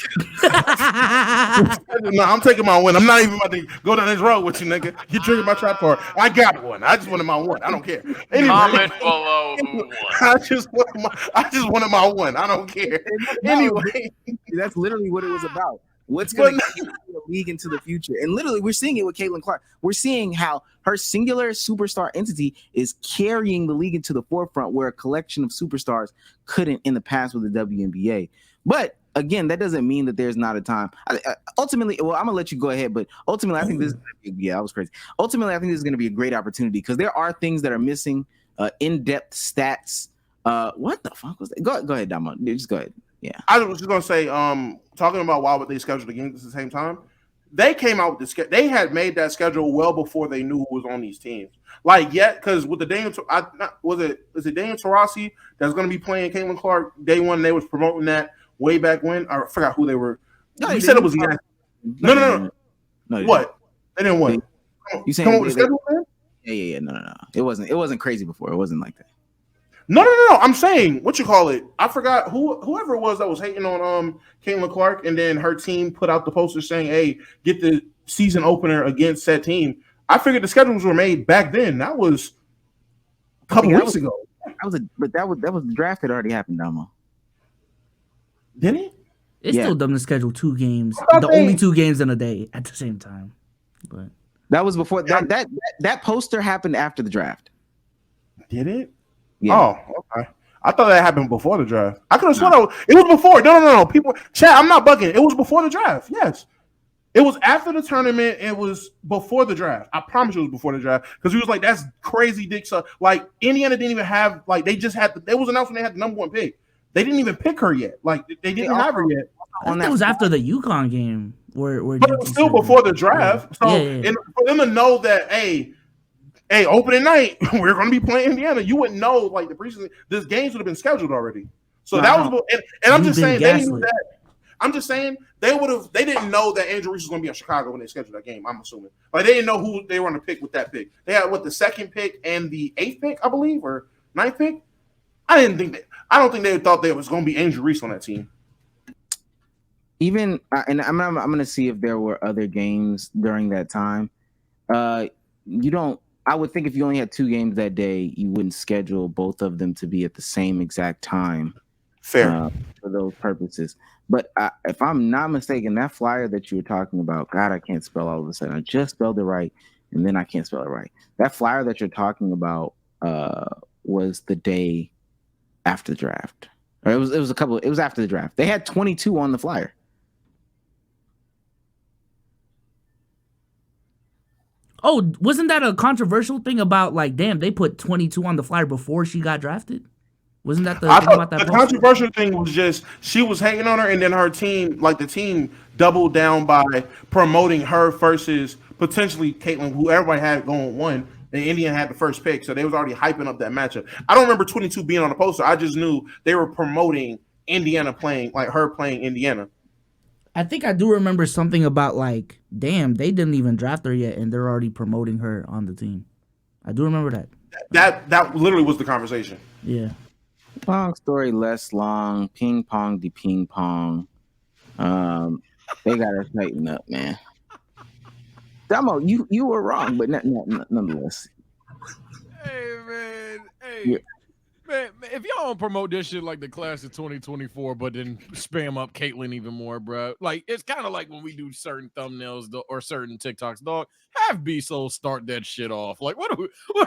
no, I'm taking my win. I'm not even about to go down this road with you, nigga. You triggered my trap card. I got one. I just wanted my one. I don't care. Anyway, Comment below who won. I just wanted my one. I don't care. Anyway, that's literally what it was about. What's going to carry the league into the future? And literally, we're seeing it with Caitlin Clark. We're seeing how her singular superstar entity is carrying the league into the forefront where a collection of superstars couldn't in the past with the WNBA. But again, that doesn't mean that there's not a time. Ultimately, well, I'm going to let you go ahead, but ultimately, I think this I was crazy. Ultimately, I think this is going to be a great opportunity because there are things that are missing, in-depth stats. What the fuck was that? Go ahead, Damo. Just go ahead. Yeah. I was just gonna say, talking about why would they schedule the games at the same time? They came out with the schedule. They had made that schedule well before they knew who was on these teams. Like, because with the Daniel, is it Daniel Taurasi that's gonna be playing Caitlin Clark day one? They was promoting that way back when. I forgot who they were. No, you said it was no. What? They didn't win. You saying come up with the schedule, man? Yeah. No. It wasn't crazy before. It wasn't like that. No. I'm saying, what you call it? I forgot whoever it was that was hating on Caitlin Clark, and then her team put out the poster saying, "Hey, get the season opener against said team." I figured the schedules were made back then. That was a couple weeks ago. That was the draft had already happened, Damo. Did it? It's still dumb to schedule 2 games, only 2 games in a day at the same time. But that was before that poster happened after the draft. Did it? Yeah. Oh, okay. I thought that happened before the draft. I could have sworn it was before. No. People, chat. I'm not bugging. It was before the draft. Yes, it was after the tournament. It was before the draft. I promise you, it was before the draft because he was like, "That's crazy, dick." So, like, Indiana didn't even have they just had. It was announced when they had the number 1 pick. They didn't even pick her yet. Like, they didn't have her yet. I think it was after the UConn game where but it was still before the draft. So, and for them to know that, hey, opening night, we're going to be playing Indiana. You wouldn't know, like, the preseason. This games would have been scheduled already. So that was, and I'm just saying they knew that. I'm just saying they didn't know that Angel Reese was going to be in Chicago when they scheduled that game. I'm assuming, like, they didn't know who they were going to pick with that pick. They had the 2nd pick and the 8th pick, I believe, or 9th pick. I don't think they thought there was going to be Angel Reese on that team. Even and I'm going to see if there were other games during that time. I would think if you only had 2 games that day, you wouldn't schedule both of them to be at the same exact time. Fair. For those purposes. But if I'm not mistaken, that flyer that you were talking about, God, I can't spell all of a sudden. I just spelled it right, and then I can't spell it right. That flyer that you're talking about was the day after the draft. Or it was after the draft. They had 22 on the flyer. Oh, wasn't that a controversial thing about like, damn, they put 22 on the flyer before she got drafted? Wasn't that the I thing about thought that the poster? controversial thing was just she was hating on her, and then her team, like the team, doubled down by promoting her versus potentially Caitlyn, who everybody had going one, and Indiana had the first pick, so they was already hyping up that matchup. I don't remember 22 being on the poster. I just knew they were promoting Indiana playing, like her playing Indiana. I think I do remember something about like, damn, they didn't even draft her yet, and they're already promoting her on the team. I do remember that. That literally was the conversation. Yeah. Long story less long. Ping pong de ping pong. They got to tighten up, man. Damo, you were wrong, but nonetheless. Hey man, Yeah. man, if y'all don't promote this shit like the class of 2024, but then spam up Caitlyn even more, bro. Like it's kind of like when we do certain thumbnails or certain TikToks, dog. Have B-Soul start that shit off. Like what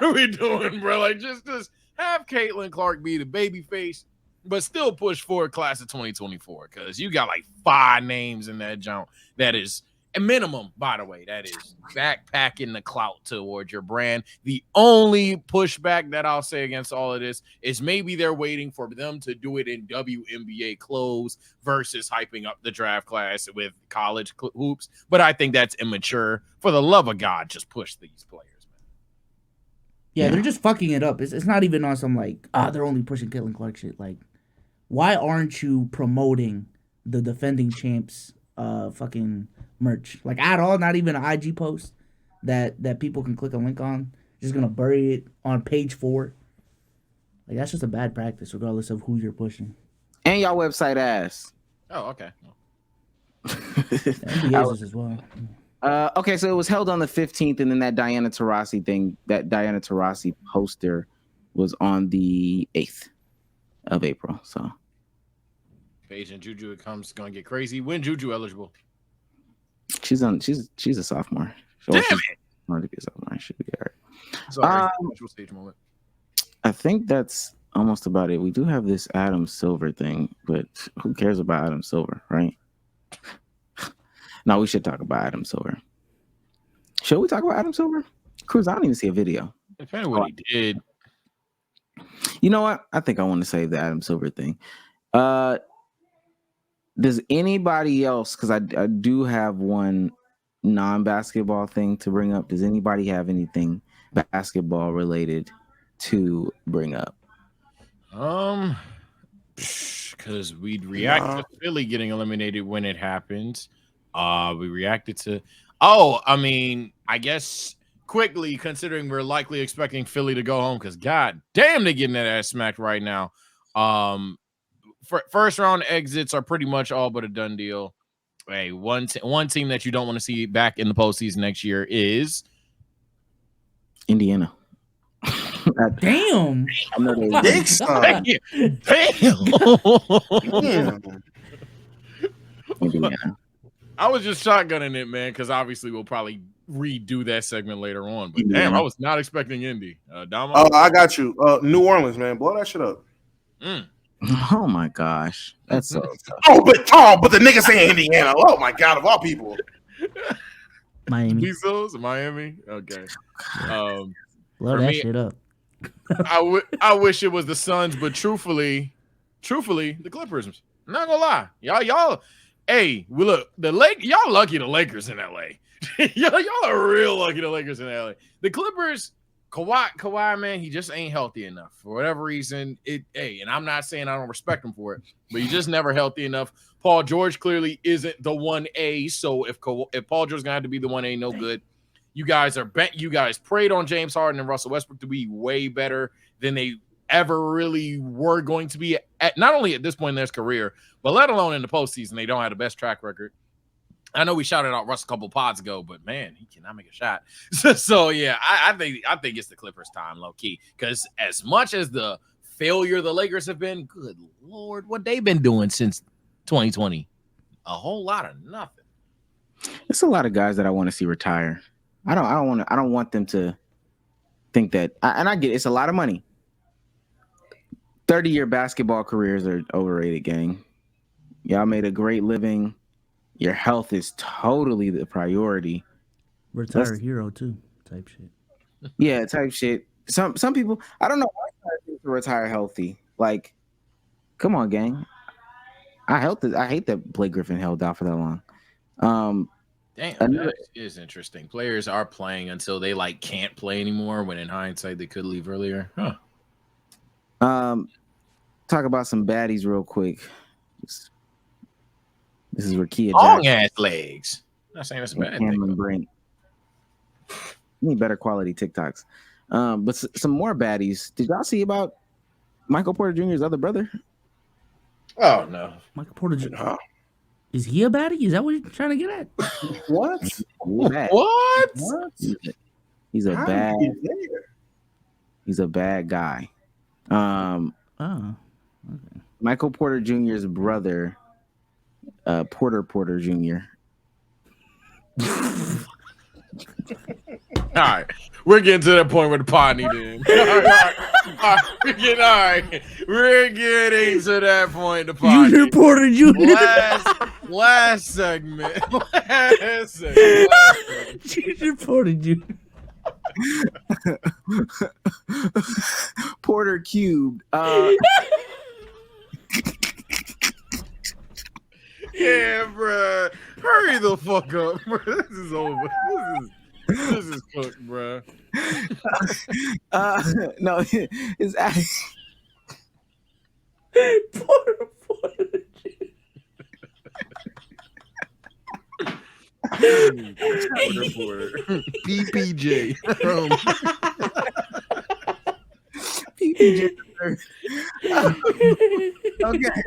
are we doing, bro? Like just have Caitlyn Clark be the baby face, but still push for class of 2024 because you got like 5 names in that jump. That is a minimum, by the way. That is backpacking the clout towards your brand. The only pushback that I'll say against all of this is maybe they're waiting for them to do it in WNBA clothes versus hyping up the draft class with college hoops. But I think that's immature. For the love of God, just push these players. Yeah, they're just fucking it up. It's not even on some like, they're only pushing Caitlyn Clark shit. Like, why aren't you promoting the defending champs fucking merch? Like at all, not even an IG post that people can click a link on. Just gonna bury it on page 4. Like that's just a bad practice, regardless of who you're pushing. And y'all website ass. Oh, okay. NBA is as well. Okay, so it was held on the 15th, and then that Diana Taurasi thing, that Diana Taurasi poster was on the 8th of April. So Paige and Juju, it comes gonna get crazy. When Juju eligible? she's a sophomore. Damn she's it! going to be a sophomore. Should be all right. Sorry, virtual stage moment. I think that's almost about it. We do have this Adam Silver thing, but who cares about Adam Silver, right? No, we should talk about Adam Silver. Should we talk about Adam Silver? Cruz, I don't even see a video. Depending on what he did. You know what? I think I want to save the Adam Silver thing. Does anybody else, because I do have one non-basketball thing to bring up. Does anybody have anything basketball related to bring up? Because we'd react to Philly getting eliminated when it happens. We reacted to, I mean, I guess quickly, considering we're likely expecting Philly to go home, because god damn, they're getting that ass smacked right now. First round exits are pretty much all but a done deal. Hey, one team that you don't want to see back in the postseason next year is Indiana. Damn. Damn. Indiana. I was just shotgunning it, man, because obviously we'll probably redo that segment later on. But damn, I was not expecting Indy. Damo? Oh, I got you. New Orleans, man, blow that shit up. Oh my gosh, that's so tough. But the nigga saying Indiana. Oh my god, of all people. Miami. Bezos, Miami. Okay. Blow that shit up. I wish it was the Suns, but truthfully, the Clippers. I'm not gonna lie, y'all. Hey, we look y'all lucky the Lakers in LA. y'all are real lucky the Lakers in LA. The Clippers, Kawhi, man, he just ain't healthy enough for whatever reason. And I'm not saying I don't respect him for it, but he's just never healthy enough. Paul George clearly isn't the 1A, so if Paul George's gonna have to be the 1A, no good. You guys preyed on James Harden and Russell Westbrook to be way better than they ever really were going to be at, not only at this point in their career, but let alone in the postseason. They don't have the best track record. I know we shouted out Russ a couple pods ago, but man, he cannot make a shot. So yeah, I think it's the Clippers' time, low key. Because as much as the failure the Lakers have been, good lord, what they've been doing since 2020, a whole lot of nothing. It's a lot of guys that I want to see retire. I don't want them to think that. And I get it, it's a lot of money. 30-year basketball careers are overrated, gang. Y'all made a great living. Your health is totally the priority. Retired hero too. type shit. Yeah, type shit. Some people, I don't know why to retire healthy. Like, come on, gang. I hate that Blake Griffin held out for that long. Damn, Another- that is interesting. Players are playing until they like can't play anymore. When in hindsight, they could leave earlier. Huh. Talk about some baddies real quick. This is Rakia Long Jackson. ass legs. I'm not saying that's a bad Cameron thing. Brink. Need better quality TikToks. But some more baddies. Did y'all see about Michael Porter Jr.'s other brother? Oh no, Michael Porter Jr. Is he a baddie? Is that what you're trying to get at? What? What? He's a How bad. did he get there? He's a bad guy. Okay. Michael Porter Jr.'s brother, Porter Jr. All right, we're getting to that point where the pod need to end. All right. We're getting to that point. The pod Junior Porter Jr. Last segment. Junior Porter Jr. Porter cubed. Yeah, bro. Hurry the fuck up, bro. This is over. This is cooked, bro. No, it's actually Porter PPJ. PPJ. Okay.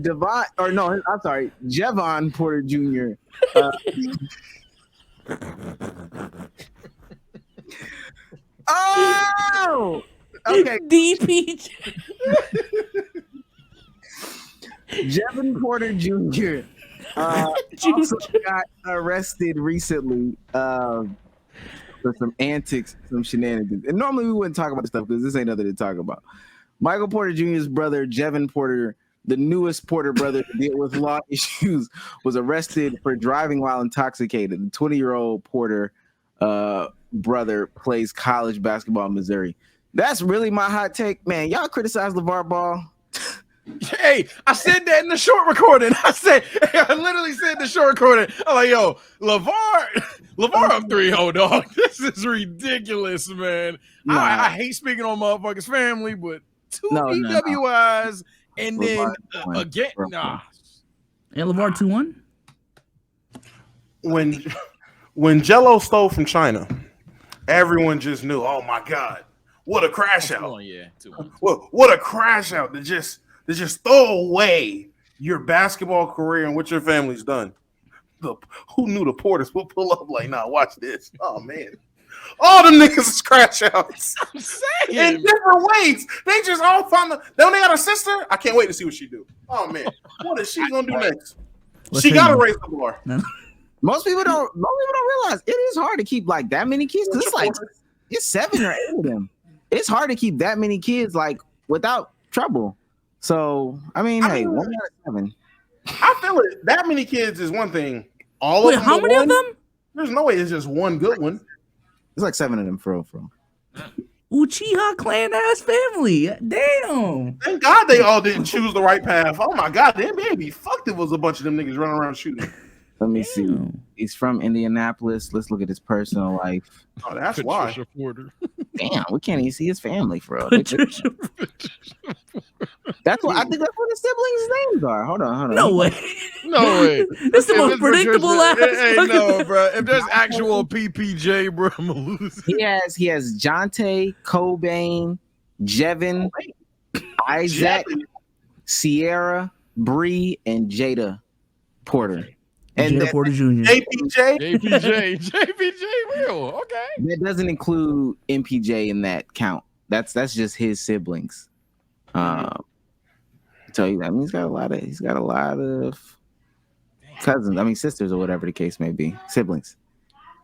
Devon, or no, I'm sorry, Jevon Porter Jr. Oh, okay. DPJ. Jevon Porter Jr. Also got arrested recently for some antics, some shenanigans. And normally we wouldn't talk about this stuff because this ain't nothing to talk about. Michael Porter Jr.'s brother, Jevon Porter, the newest Porter brother to deal with law issues, was arrested for driving while intoxicated. The 20-year-old Porter brother plays college basketball in Missouri. That's really my hot take, man. Y'all criticize LeVar Ball. Hey, I said that in the short recording. I literally said in the short recording. I'm like, yo, LeVar up 3-0, dog. This is ridiculous, man. Nah. I hate speaking on motherfuckers' family, but two No. DWIs and then LeVar again, nah. And LeVar 2-1? When Jello stole from China, everyone just knew, oh my God, what a crash out. 2-1, yeah. 2-1. What a crash out to just throw away your basketball career and what your family's done. Who knew the Porters would pull up like, nah, watch this. Oh man. All the niggas is crash outs. I'm saying. In different ways. They just all found don't they got a sister? I can't wait to see what she do. Oh man. What is she gonna do next? She gotta raise the bar. Most people don't realize it is hard to keep like that many kids. It's like it's 7 or 8 of them. It's hard to keep that many kids like without trouble. So I mean, 1 out of 7. I feel it. That many kids is one thing. Wait, of them. how many of them? There's no way it's just one good one. It's like 7 of them for real. Uchiha clan ass family. Damn. Thank God they all didn't choose the right path. Oh my God, the NBA be fucked if it was a bunch of them niggas running around shooting. Let me see. He's from Indianapolis. Let's look at his personal life. Oh, that's why. Damn, we can't even see his family for real. Patricia. That's what I think. That's what his siblings' names are. Hold on. No way. No way. This is the most predictable ass. Hey, no, bro. If there's actual PPJ, bro, I'm gonna lose. He has Jonte, Cobain, Jevin, Isaac, Sierra, Bree, and Jada Porter. And Jada Porter Jr. JPJ, real. Okay. That doesn't include MPJ in that count. That's just his siblings. So I mean, he's got a lot of cousins. I mean, sisters or whatever the case may be. Siblings.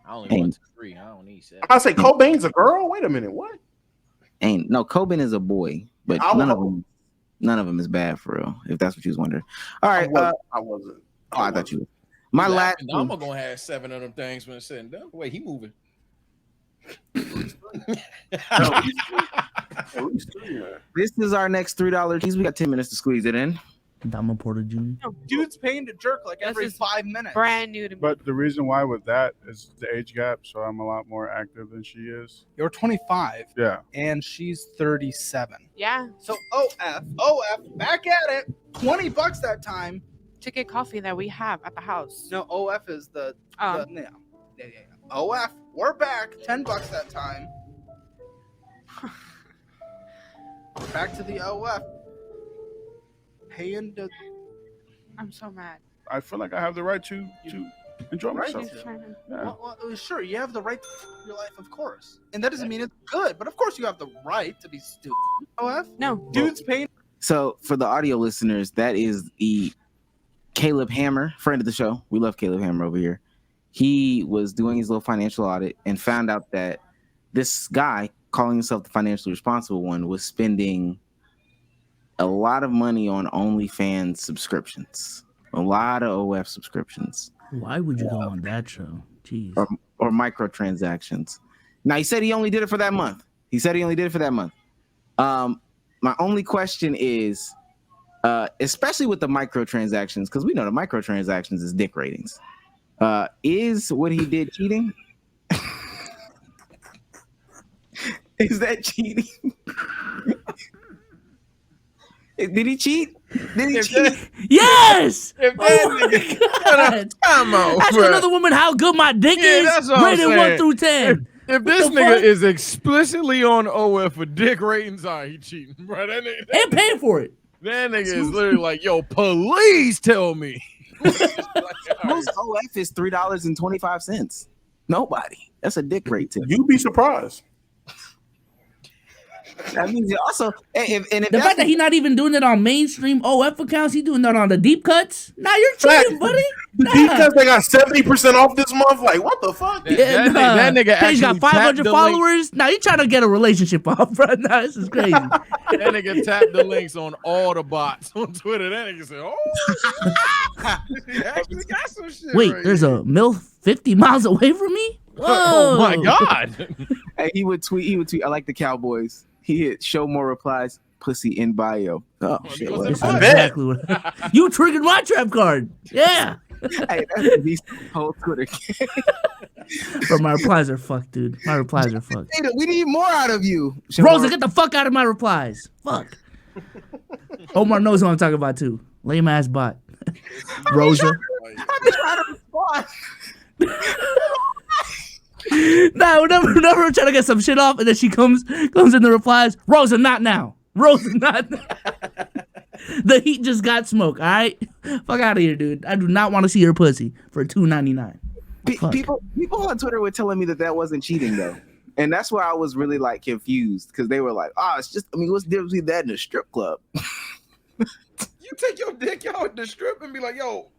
I only want 3. I don't need 7. I say Cobain's a girl. Wait a minute. What? Cobain is a boy, but none of them is bad for real. If that's what you was wondering. All right. I wasn't. I thought you. My last. I'm gonna have 7 of them things when it's said and done. Wait, he moving. This is our next $3 cheese. We got 10 minutes to squeeze it in. Dama Porter Jr. No, dude's paying to jerk like every 5 minutes. Brand new to me. But the reason why with that is the age gap, so I'm a lot more active than she is. You're 25. Yeah. And she's 37. Yeah. So OF, back at it. $20 that time. To get coffee that we have at the house. No, OF is the Oh. yeah. OF, we're back. $10 that time. Back to the OF. Paying to. I'm so mad. I feel like I have the right to enjoy Right. myself. Yeah. Well, sure, you have the right to your life, of course. And that doesn't mean it's good, but of course you have the right to be stupid. OF? No. Dude's paying. So for the audio listeners, that is the Caleb Hammer, friend of the show. We love Caleb Hammer over here. He was doing his little financial audit and found out that this guy, calling himself the financially responsible one, was spending a lot of money on OnlyFans subscriptions, a lot of OF subscriptions. Why would you go on that show? Jeez. Or microtransactions. Now, he said he only did it for that month. My only question is, especially with the microtransactions, because we know the microtransactions is dick ratings. Is what he did cheating? Is that cheating? Did he cheat? Yes! If that come on, Ask bro. another woman how good my dick is. That's what I'm Rated 1 saying. through 10. If this nigga is explicitly on OF for dick ratings, he cheating, bro. That nigga, And paying for it. that nigga is literally like, yo, please tell me. Most OF is $3.25. Nobody. That's a dick rate too. You'd be surprised. That means it also, if The fact that he's not even doing it on mainstream OF accounts, he's doing that on the deep cuts. Now you're cheating, buddy. The deep cuts, they got 70% off this month. Like, what the fuck? That nigga Page got actually 500 tapped the followers. Now you trying to get a relationship off, bro. Now this is crazy. That nigga tapped the links on all the bots on Twitter. That nigga said, oh, he actually got some shit. Wait, right there's here. a MILF 50 miles away from me? Whoa. Oh my God. Hey, he would tweet. I like the Cowboys. He hit show more replies, pussy in bio. Oh shit! This is exactly what you triggered my trap card. Yeah. Hey, that's the whole Twitter. But my replies are fucked, dude. My replies are fucked. Hey, we need more out of you. Rosa, get the fuck out of my replies. Fuck. Omar knows what I'm talking about too. Lame ass bot. Rosa. I've been trying to respond. Nah, whenever I'm trying to get some shit off, and then she comes in the replies. Rosa, not now. Rosa, not now. The heat just got smoke. All right, fuck out of here, dude. I do not want to see your pussy for $2.99. People on Twitter were telling me that wasn't cheating though, and that's where I was really like confused because they were like, "Oh, it's just. I mean, what's the difference between that and a strip club?" You take your dick out at the strip and be like, yo,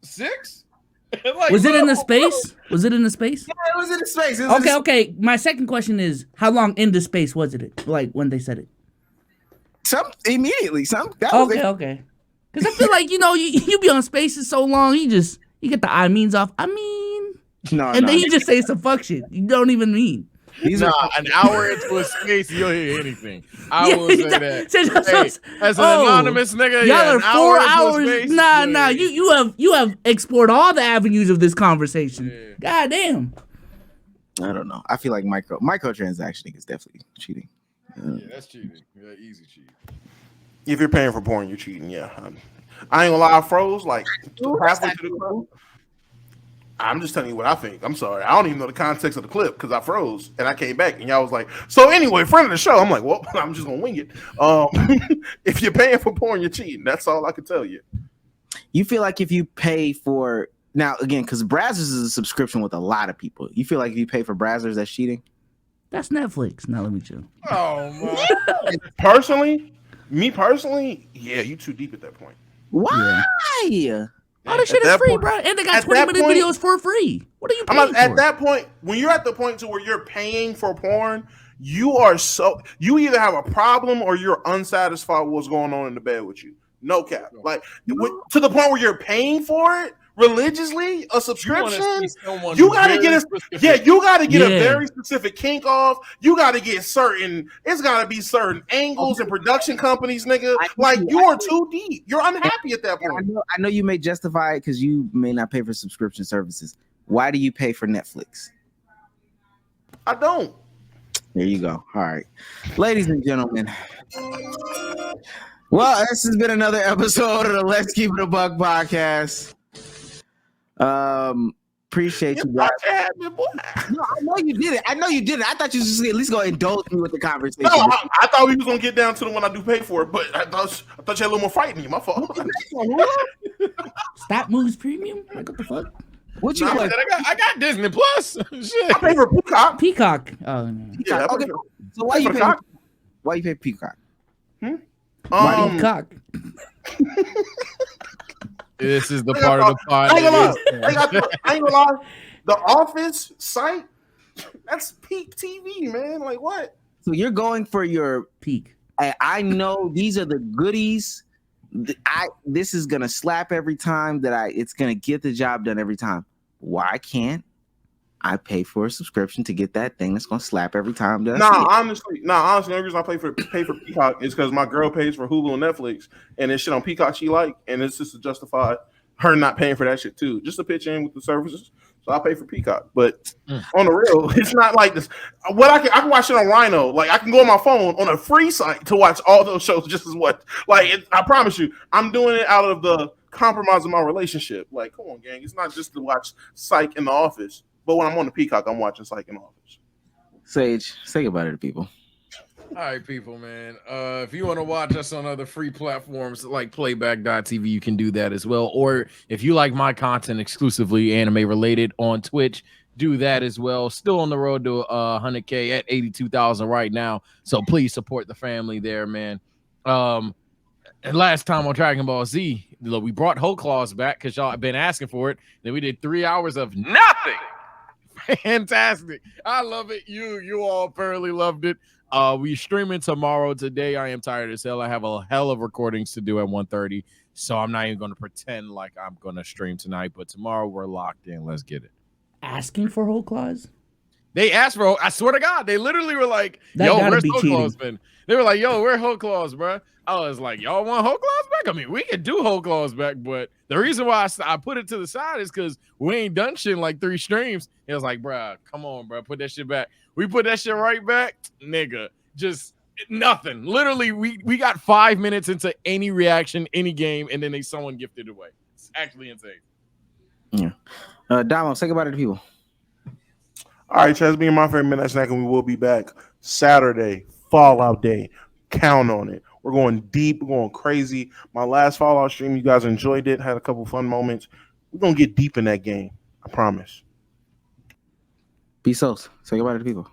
6? Like, Was it in the space? Was it in the space? Yeah, it was in the space. Okay. My second question is, how long in the space was it? Like when they said it? Immediately. Okay. Because I feel like you be on spaces so long, you get the I means off. I mean, then you just say some fuck shit you don't even mean. An hour into a space, you'll hear anything. I will say that. Hey, as an anonymous nigga, y'all an are 4 hour into a hours. space, Nah. You have explored all the avenues of this conversation. Yeah. God damn. I don't know. I feel like microtransactioning is definitely cheating. Yeah, that's cheating. Yeah, easy cheating. If you're paying for porn, you're cheating. Yeah, I ain't gonna lie. I froze like halfway through the clip. I'm just telling you what I think. I'm sorry. I don't even know the context of the clip because I froze and I came back and y'all was like, so anyway, friend of the show. I'm like, well, I'm just gonna wing it. If you're paying for porn, you're cheating. That's all I can tell you. You feel like if you pay for now again, because Brazzers is a subscription with a lot of people. You feel like if you pay for Brazzers, that's cheating? That's Netflix. Now let me chill. Oh man. Personally, yeah, you too deep at that point. Why? Yeah. All this shit is free, bro. And they got 20-minute videos for free. What are you paying for? At that point, when you're at the point to where you're paying for porn, you either have a problem or you're unsatisfied with what's going on in the bed with you. No cap. Like to the point where you're paying for it, religiously a subscription, someone you gotta get you gotta get a Yeah. very specific kink off. You gotta get certain. It's gotta be certain angles and production companies, nigga. Like you are too deep. You're unhappy at that point. I know you may justify it because you may not pay for subscription services. Why do you pay for Netflix? I don't. There you go. All right, ladies and gentlemen. Well, this has been another episode of the Let's Keep It a Buck podcast. Appreciate you guys. No, I know you did it. I thought you was just at least gonna indulge me with the conversation. No, I thought we was gonna get down to the one I do pay for it, but I thought you had a little more fight in you. My fault. Stop Moves Premium? Like, what the fuck? What you I play? said I got Disney Plus. Shit. I pay for Peacock. Peacock. Oh, no. Yeah, Okay. So why you pay? Why you pay Peacock? Peacock. This is the part of the pod. I ain't gonna lie. The Office site, that's peak TV, man. Like what? So you're going for your peak. I know these are the goodies. This is gonna slap every time it's gonna get the job done every time. Why can't I pay for a subscription to get that thing that's gonna slap every time? Honestly, the only reason I pay for Peacock is because my girl pays for Hulu and Netflix, and it's shit on Peacock she like, and it's just to justify her not paying for that shit too, just to pitch in with the services. So I pay for Peacock, but on the real, it's not like this. What I can watch it on Rhino. Like I can go on my phone on a free site to watch all those shows just as what. I promise you, I'm doing it out of the compromise of my relationship. Like, come on, gang, it's not just to watch Psych in the Office. But when I'm on the Peacock, I'm watching Psych in the Office. Sage, say goodbye to the people. All right, people, man. If you want to watch us on other free platforms like playback.tv, you can do that as well. Or if you like my content exclusively anime related on Twitch, do that as well. Still on the road to 100K at 82,000 right now. So please support the family there, man. And last time on Dragon Ball Z, we brought Whole Claws back because y'all have been asking for it. Then we did 3 hours of nothing. Fantastic. I love it. You all apparently loved it. We streaming tomorrow. Today I am tired as hell. I have a hell of recordings to do at 1:30, so I'm not even going to pretend like I'm going to stream tonight, but tomorrow we're locked in. Let's get it. Asking for Whole Claws? They asked for, I swear to God, they literally were like, That yo, gotta where's be Whole cheating. Claws been? They were like, yo, where Whole Claws, bro? I was like, y'all want Whole Claws back? I mean, we could do Whole Claws back, but the reason why I put it to the side is because we ain't done shit in like 3 streams. It was like, bro, come on, bro, put that shit back. We put that shit right back, nigga. Just nothing. Literally, we got 5 minutes into any reaction, any game, and then someone gifted it away. It's actually insane. Yeah. Damo, say goodbye to the people. All right, Chaz, being my favorite midnight snack, and we will be back Saturday, Fallout Day. Count on it. We're going deep. We're going crazy. My last Fallout stream, you guys enjoyed it. Had a couple fun moments. We're going to get deep in that game. I promise. Peace out. Say goodbye to the people.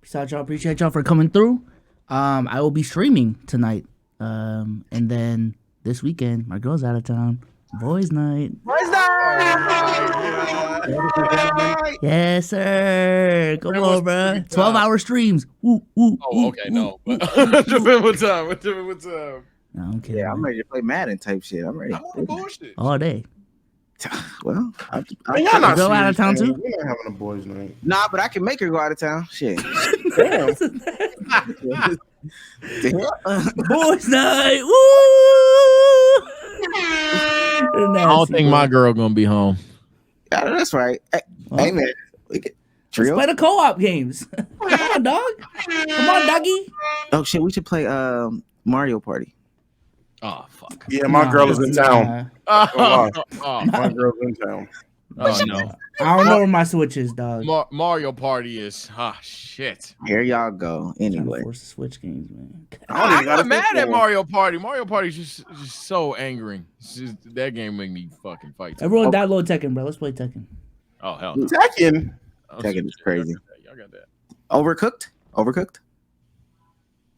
Peace out, y'all. Appreciate y'all for coming through. I will be streaming tonight. And then this weekend, my girl's out of town. Boys' night. Boys' night! Yes, sir. Come on, bro. 12-hour streams. Woo, woo, Oh, okay, no. What time? What time? No, I'm kidding. Yeah, I'm ready to play Madden type shit. I'm ready. I'm on bullshit. All day. Well, y'all not go out of town serious, too? man. We're not having a boys' night. Nah, but I can make her go out of town. Shit. Damn. Boys' night. Woo! I don't think my girl gonna be home. Yeah, that's right. Hey man, we can Let's play the co-op games. Come on, dog. Come on, doggy. Oh shit, we should play Mario Party. Oh fuck. Yeah, my girl is in town. Oh, My girl's in town. oh no. I don't know where my Switch is, dog. Mario Party is shit. Here y'all go. Anyway, Force the Switch games, man. I'm not mad at Mario Party. Mario Party is just so angering. It's just, that game make me fucking fight. Everyone download Tekken, bro. Let's play Tekken. Oh hell no. Tekken. Tekken is crazy. Y'all got that. Overcooked.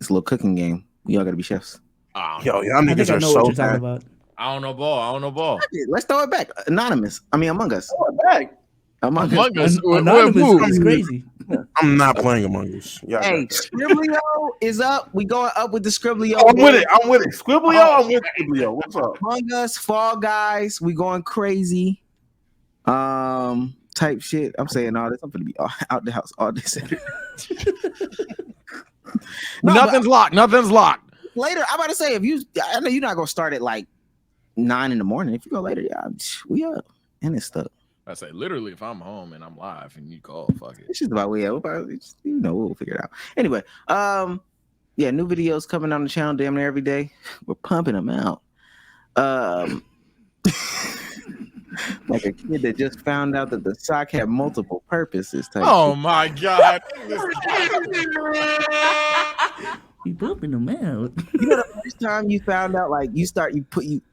It's a little cooking game. We all gotta be chefs. Yo, y'all I think niggas I are know so what you're talking bad. about. I don't know ball. Let's throw it back. Anonymous. I mean, Among Us. Throw it back. Among Us. Among Us. Anonymous is crazy. I'm not playing Among Us. Y'all Hey, got that. Scribblio is up. We going up with the Scribblio. Oh, I'm with it. Squiblio, I'm with Squiblio. What's up? Among Us, Fall Guys. We going crazy. type shit. I'm saying all this. I'm gonna be out the house all this Saturday. Nothing's locked. Nothing's locked. Later, I'm about to say, I know you're not gonna start at like 9 in the morning. If you go later, yeah, we up and it's stuck. I say literally, if I'm home and I'm live and you call, fuck it. It's just about we'll figure it out. Anyway, yeah, new videos coming on the channel damn near every day. We're pumping them out. Like a kid that just found out that the sock had multiple purposes. Oh my god! You pumping them out. You know, the first time you found out, like you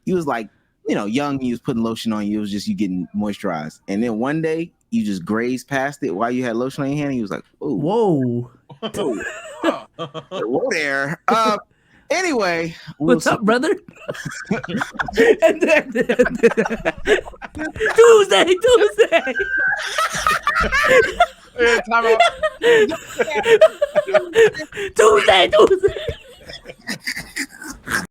was like, you know, young, you was putting lotion on you. It was just you getting moisturized, and then one day you just grazed past it while you had lotion on your hand, and you was like, "Ooh, whoa, whoa there." Anyway, what's up, brother? Tuesday. Time out. Tuesday.